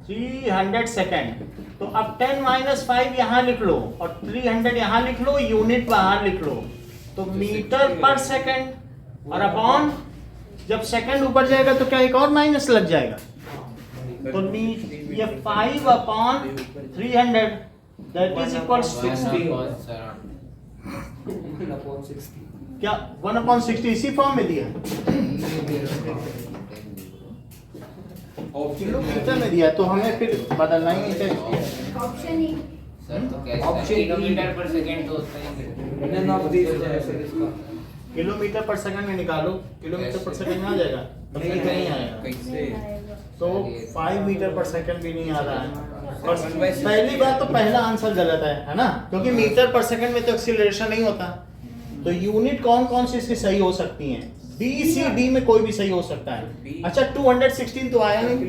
300 सेकंड। तो अब 10 माइनस 5 यहाँ लिख लो और 300 यहाँ लिख लो, यूनिट बाहर लिख लो, तो मीटर पर सेकंड। और अपॉन जब सेकंड ऊपर जाएगा तो क्या एक और माइनस लग जाएगा, तो ये 5 अपॉन 300 दैट इज इक्वल 60 क्या 1/60 इसी फॉर्म में दिया, किलोमीटर में दिया, तो हमें फिर बदलना ही नहीं चाहिए। ऑप्शन ई किलोमीटर पर सेकंड तो होता है। किलोमीटर पर सेकंड में निकालो, किलोमीटर पर सेकंड में आ जाएगा, नहीं आएगा, तो 5 मीटर पर सेकंड भी नहीं आ रहा है। और पहली बात तो पहला आंसर गलत है ना, क्योंकि मीटर पर सेकंड में तो एक्सीलरेशन नहीं होता। तो यूनिट कौन कौन सी इसकी सही हो सकती हैं, बी सी डी में कोई भी सही हो सकता है। अच्छा 216 तो आया नहीं,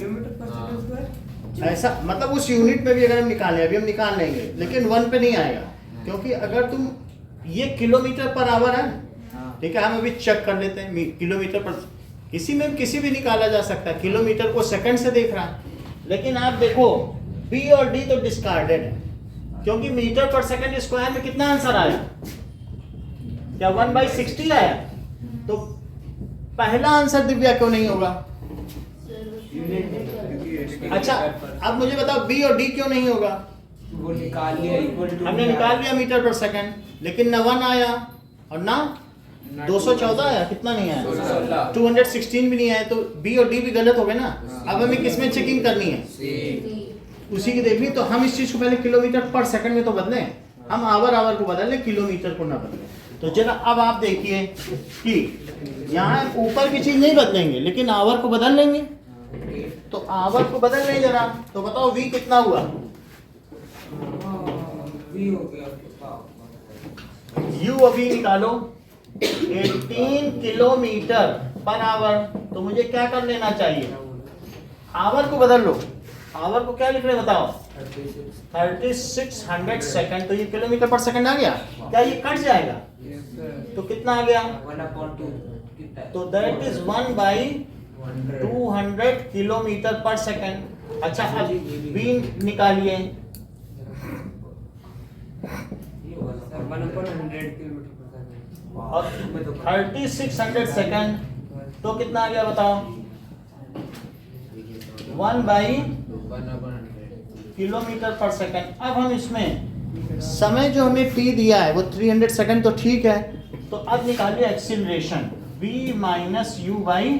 ऐसा मतलब उस यूनिट में भी अगर हम निकालें, अभी हम निकाल लेंगे, लेकिन 1 पे नहीं आएगा, क्योंकि अगर तुम ये किलोमीटर पर आवर है, ठीक है, हम अभी चेक कर लेते हैं किलोमीटर पर, किसी में किसी भी निकाला जा सकता है, किलोमीटर को सेकंड से देख रहा है। लेकिन आप देखो बी और डी तो डिस्कार्डेड है, क्योंकि मीटर पर सेकंड स्क्वायर में कितना आंसर आया, क्या 1/60 आया, तो पहला आंसर दिव्या क्यों नहीं होगा। अच्छा अब मुझे बताओ बी और डी क्यों नहीं होगा, वो निकाल लिया हमने निकाल लिया मीटर पर सेकंड, लेकिन ना 1 आया और ना 214 आया, कितना नहीं आया 216 भी नहीं आया, तो बी और डी भी गलत हो गए ना। अब हमें किसमें चेकिंग करनी है, उसी की देखनी, तो हम इस चीज को पहले किलोमीटर पर सेकंड में तो बदलें, हम आवर को बदल लें, किलोमीटर को ना बदलें। तो जरा अब आप देखिए कि यहाँ ऊपर की चीज नहीं बदलेंगे, लेकिन आवर को बदल लेंगे, तो आवर को बदल लें जरा, तो बताओ v कितना हुआ, u अभी निकालो 18 किलोमीटर पर आवर, तो मुझे क्या कर लेना चाहिए, आवर को बदल लो, आवर को क्या लिख रहे बताओ 3600 सेकंड, तो ये किलोमीटर पर सेकंड आ गया, क्या ये कट जाएगा, तो कितना आ गया 1/2 तो दैट इज 1/200 किलोमीटर पर सेकंड। अच्छा अब v निकालिए, 1/100 और 3600 सेकंड, तो कितना आ गया बताओ 1/100 किलोमीटर पर सेकंड। अब हम इसमें समय जो हमें t दिया है वो 300 सेकंड, तो ठीक है, तो अब निकालिए acceleration v minus u by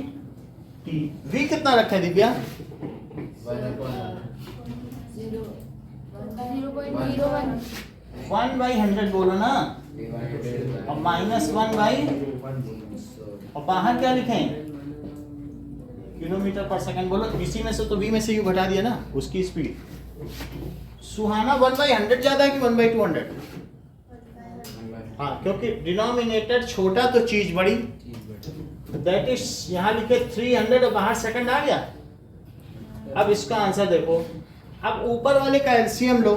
t। v कितना रखा है दिव्या 1/100 बोलो ना, और माइनस 1/, और बाहर क्या लिखें किलोमीटर पर सेकंड बोलो, इसी में से तो v में से u घटा दिया ना, उसकी स्पीड। सुहाना 1/100 ज्यादा है कि 1/200, हाँ क्योंकि डिनोमिनेटर छोटा तो चीज बड़ी, दैट इज यहाँ लिखे 300 और बाहर सेकंड आ गया। अब इसका आंसर देखो, अब ऊपर वाले का एलसीएम लो,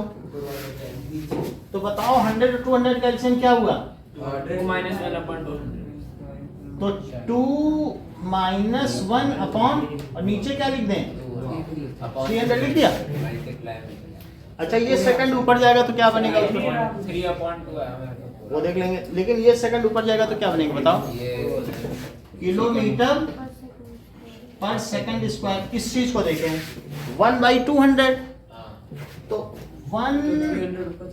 तो बताओ 100 और 200 का एलसीएम क्या हुआ, 2 तो 2 माइनस 1 अपॉन, और नीचे क्या लिख दें 300 लिख दिया। अच्छा ये सेकंड ऊपर जाएगा तो क्या बनेगा उसमें 3/2 है, वो देख लेंगे, लेकिन ये सेकंड ऊपर जाएगा तो क्या बनेगा बताओ, किलोमीटर पर सेकंड स्क्वायर। किस चीज को देखें 1/200, तो 1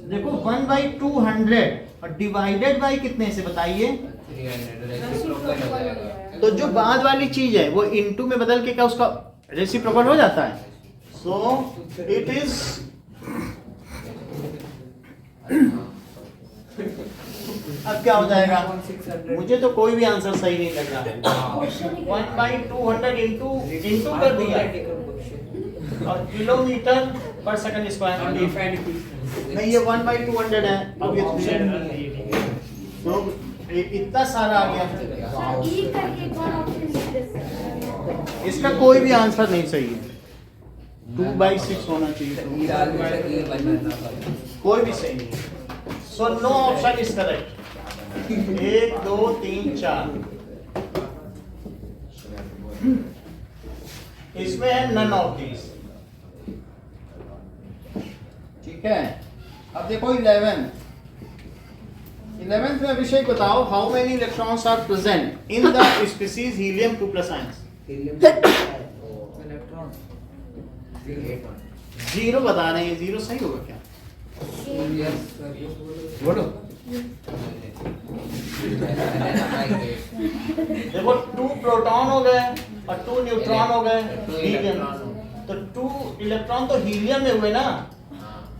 देखो 1/200 और डिवाइडेड बाई कितने से बताइए? 300 रेसिप्रोकल हो जाएगा। तो जो बाद वाली चीज है वो इनटू में बदल के क्या उसका रेसिप्रोकल हो जाता है? सो इट इज अब क्या हो जाएगा? मुझे तो कोई भी आंसर सही नहीं लग रहा है। 1/200 इंटू कर दिया और किलोमीटर पर सेकंड स्क्वायर नहीं, ये 1/200 है। अब ये तो इतना सारा आ गया। ई करके कौन ऑप्शन दे सकते हैं? इसका कोई भी आंसर नहीं सही है। 2/6 होना चाहिए। कोई भी सही नहीं। So no option is correct. 1 2 3 4 इसमें है नन ऑफ दीज। ठीक है, अब देखो 11th में विषय बताओ, how many electrons are present in the species helium 2+ ions? Zero बता रहे हैं, जीरो सही होगा क्या? बोलो। देखो 2 प्रोटॉन हो गए और 2 न्यूट्रॉन हो गए हीलियम। तो 2 इलेक्ट्रॉन तो हीलियम में हुए ना,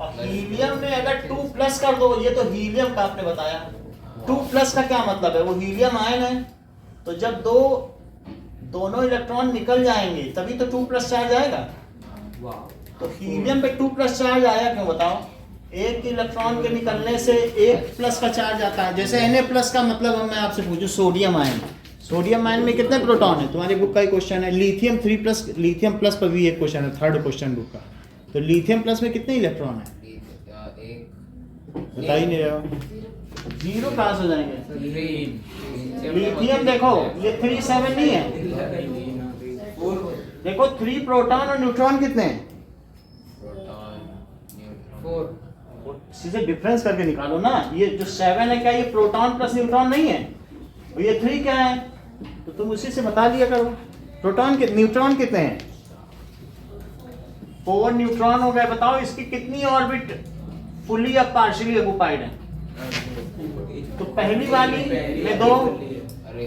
और हीलियम में अगर 2+ कर दो, ये तो हीलियम का आपने बताया। 2+ का क्या मतलब है? वो हीलियम आयन है, तो जब दोनों इलेक्ट्रॉन निकल जाएंगे तभी तो 2+ चार्ज आएगा। तो हीलियम पे 2+ चार्ज आया क्यों बताओ? एक इलेक्ट्रॉन के निकलने से 1+ का चार्ज आता है। जैसे Na+ का मतलब मैं आपसे पूछूं सोडियम आयन, सोडियम आयन में कितने प्रोटॉन है? तुम्हारी बुक का ही क्वेश्चन है। लिथियम 3+, लिथियम प्लस पर भी एक क्वेश्चन है, 3rd क्वेश्चन बुक का। तो लिथियम प्लस में कितने इलेक्ट्रॉन है? बता ही नहीं रहे हो। 0 कहाँ से हो जाएंगे? लिथियम देखो ये 3 7 नहीं है। देखो 3 प्रोटॉन और न्यूट्रॉन कितने हैं? 4 सीधे डिफरेंस करके निकालो ना। ये जो 7 है क्या ये प्रोटॉन प्लस न्यूट्रॉन नहीं है? और ये 3 क्या है? तो तुम उसी से बता दिया करो। प्रोटॉन के न्यूट्रॉन कितने हैं? 4 न्यूट्रॉन हो गए। बताओ इसकी कितनी ऑर्बिट फुली या पार्शियली ऑक्युपाइड है? तो पहली वाली में 2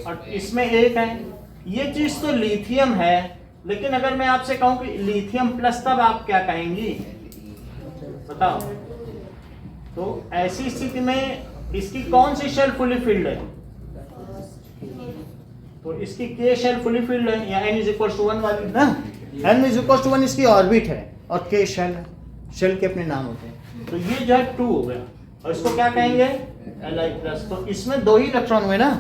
और इसमें 1 है। ये चीज तो लिथियम है, लेकिन अगर मैं आपसे कहूं कि लिथियम प्लस, तब आप क्या कहेंगी बताओ? तो ऐसी स्थिति में इसकी कौन सी शेल फुली फिल्ड है? तो इसकी के शेल फुली फिल्ड है, या n=1 वाली ना। n=1 इसकी ऑर्बिट है और के शेल के अपने नाम होते हैं। तो ये जो है 2 हो गया, और इसको क्या कहेंगे? Li+। तो इसमें 2 ही इलेक्ट्रॉन हुए ना।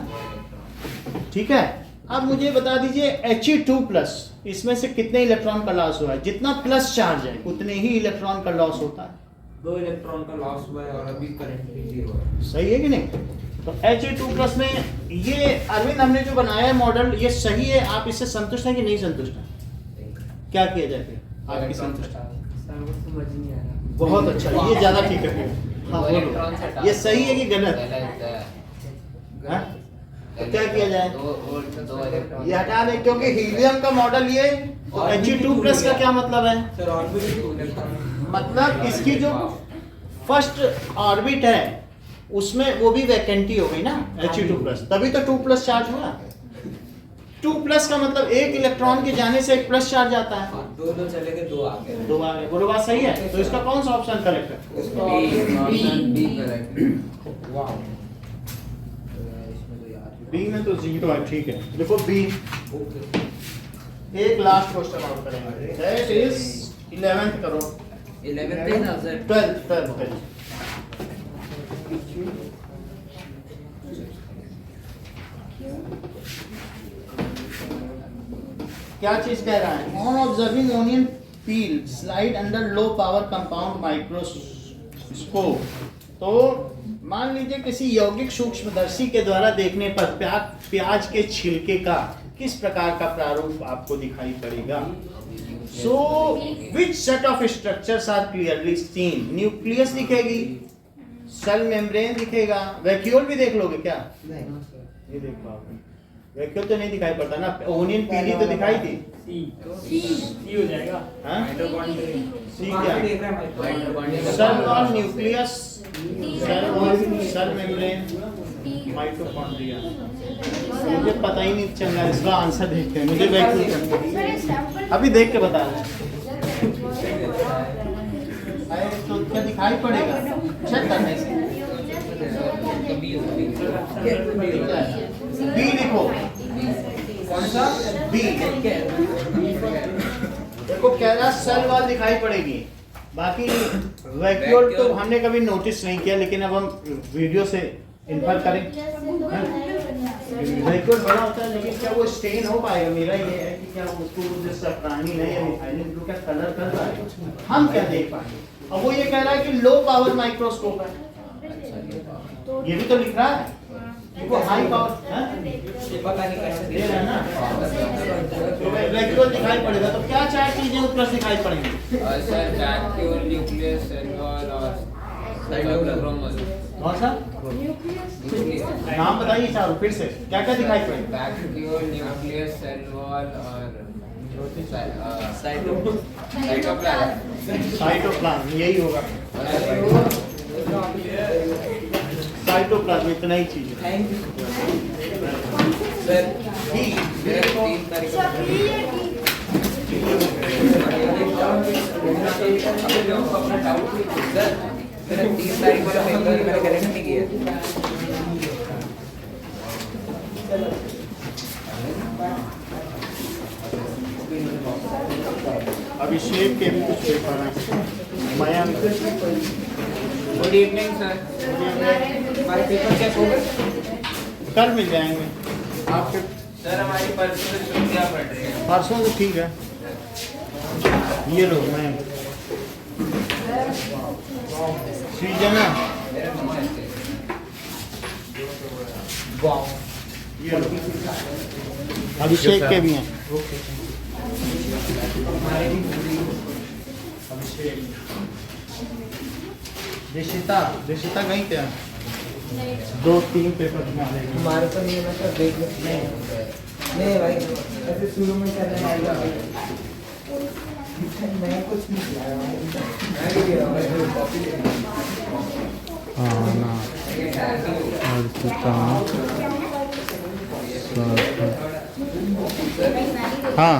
ठीक है, अब मुझे बता दीजिए He2+, इसमें से कितने इलेक्ट्रॉन का लॉस हुआ है? जितना प्लस चार्ज है उतने ही इलेक्ट्रॉन का लॉस होता है। 2 इलेक्ट्रॉन का लॉस हुआ है और अभी करंटली 0 है। सही है कि नहीं? तो He2+ में ये अरविंद हमने जो बनाया है मॉडल, ये सही है? आप इससे संतुष्ट हैं कि नहीं संतुष्ट हैं? क्या किया जाए फिर आपकी संतुष्ट? समझ नहीं आ रहा। बहुत अच्छा, ये ज्यादा ठीक है फिर। हाँ बोलो, ये सही है कि गलत? हाँ? तो क्या किया जाए? ये हटा दें, क्योंकि हीलियम का मॉडल ये। तो He2+ का क्या मतलब है? सर ऑर्बिट 2 इलेक्ट्रॉन मतलब इसकी जो फर्स्ट ऑर्बिट है उसमें वो भी वैकेंटी हो गई ना, He2+, तभी तो 2+ चार्ज हुआ। 2+ का मतलब 1 इलेक्ट्रॉन के जाने से 1+ चार्ज आता है। 2 चले गए, 2 आ गए। 2 आ गए। बोलो बात सही है? तो इसका कौन सा ऑप्शन करेक्ट है? B correct. वाह, बी में तो 0 है। ठीक है, देखो बी। एक लास्ट क्वेश्चन और करेंगे, दैट इज 11th करो। 11th है ना सर? 12th। क्या चीज कह रहा है? On observing onion peel slide under low power compound microscope. तो मान लीजिए किसी यौगिक सूक्ष्मदर्शी के द्वारा देखने पर प्याज के छिलके का किस प्रकार का प्रारूप आपको दिखाई पड़ेगा? So which set of structures are clearly seen? Nucleus दिखेगी, सेल मेम्ब्रेन दिखेगा, वैक्यूल भी देख लोगे क्या? नहीं देख पाओगे। वैक्यूल तो नहीं दिखाई पड़ता ना, ओनियन पीली तो दिखाई थी। सी हो जाएगा। हाँ? सी क्या? देख रहा है माइक्रोबॉन्ड cell wall, nucleus, cell wall, cell membrane, mitochondria. मुझे पता ही नहीं चल रहा, इसका आंसर देखते हैं, मुझे वैक्यूल अभी देख के बता रहे हैं। अरे तो क्या दिखाई पड़ेगा, चेक करना है। बी लिखो, कौन सा बी। देखो कह रहा सेल वॉल दिखाई पड़ेगी, बाकी वैक्यूल तो हमने कभी नोटिस नहीं किया, लेकिन अब हम वीडियो से इन्फर करें। वैक्यूल बड़ा होता है, लेकिन क्या वो स्टेन हो पाएगा? मेरा ये है कि क्या उसको जैसा प्राणी नहीं या मिथाइलिन ब्लू का कलर कर रहा है, हम क्या देख पाएंगे? अब वो ये कह रहा है कि लो पावर माइक्रोस्कोप है, ये भी तो लिख रहा है कि वो हाई पावर है, पता नहीं कैसे दे रहा है ना। तो वैक्यूल दिखाई पड़ेगा, तो क्या चार चीजें उत्कृष्ट दिखाई पड़ेंगी? Sir vacuole, nucleus, cell wall और साइटोप्लाज्म। कौन सा नाम बताइए चारों फिर से, क्या क्या दिखाई पड़ेगा? वैक्यूल, न्यूक्लियस, सेल वॉल और साइटोप्लाज्म। साइटोप्लाज्म, यही होगा साइटोप्लाज्म, इतना ही चीज है। Thank you sir. मेरा 3 तारीख को अपना डाउट सर, मेरा 3 तारीख वाला पेपर मैंने करेक्ट नहीं किया। अभिषेक के भी कुछ पेपर हैं, मयंक। Good evening sir. हमारे पेपर चेक हो गए? कल मिल जाएंगे आपके। सर हमारी परसों से छुट्टियाँ पड़ रही हैं। परसों तो ठीक है, ये लो मयंक। सृजना, ये लो। अभिषेक के भी हैं। दिशिता, दिशिता गई क्या? 2-3 पेपर तुम्हारे। हमारे तो नहीं है, मैं सर देख नहीं भाई, ऐसे शुरू में करने आएगा मैं कुछ नहीं किया, मैं भी दे रहा हूँ कॉपी ले हाँ ना, हाँ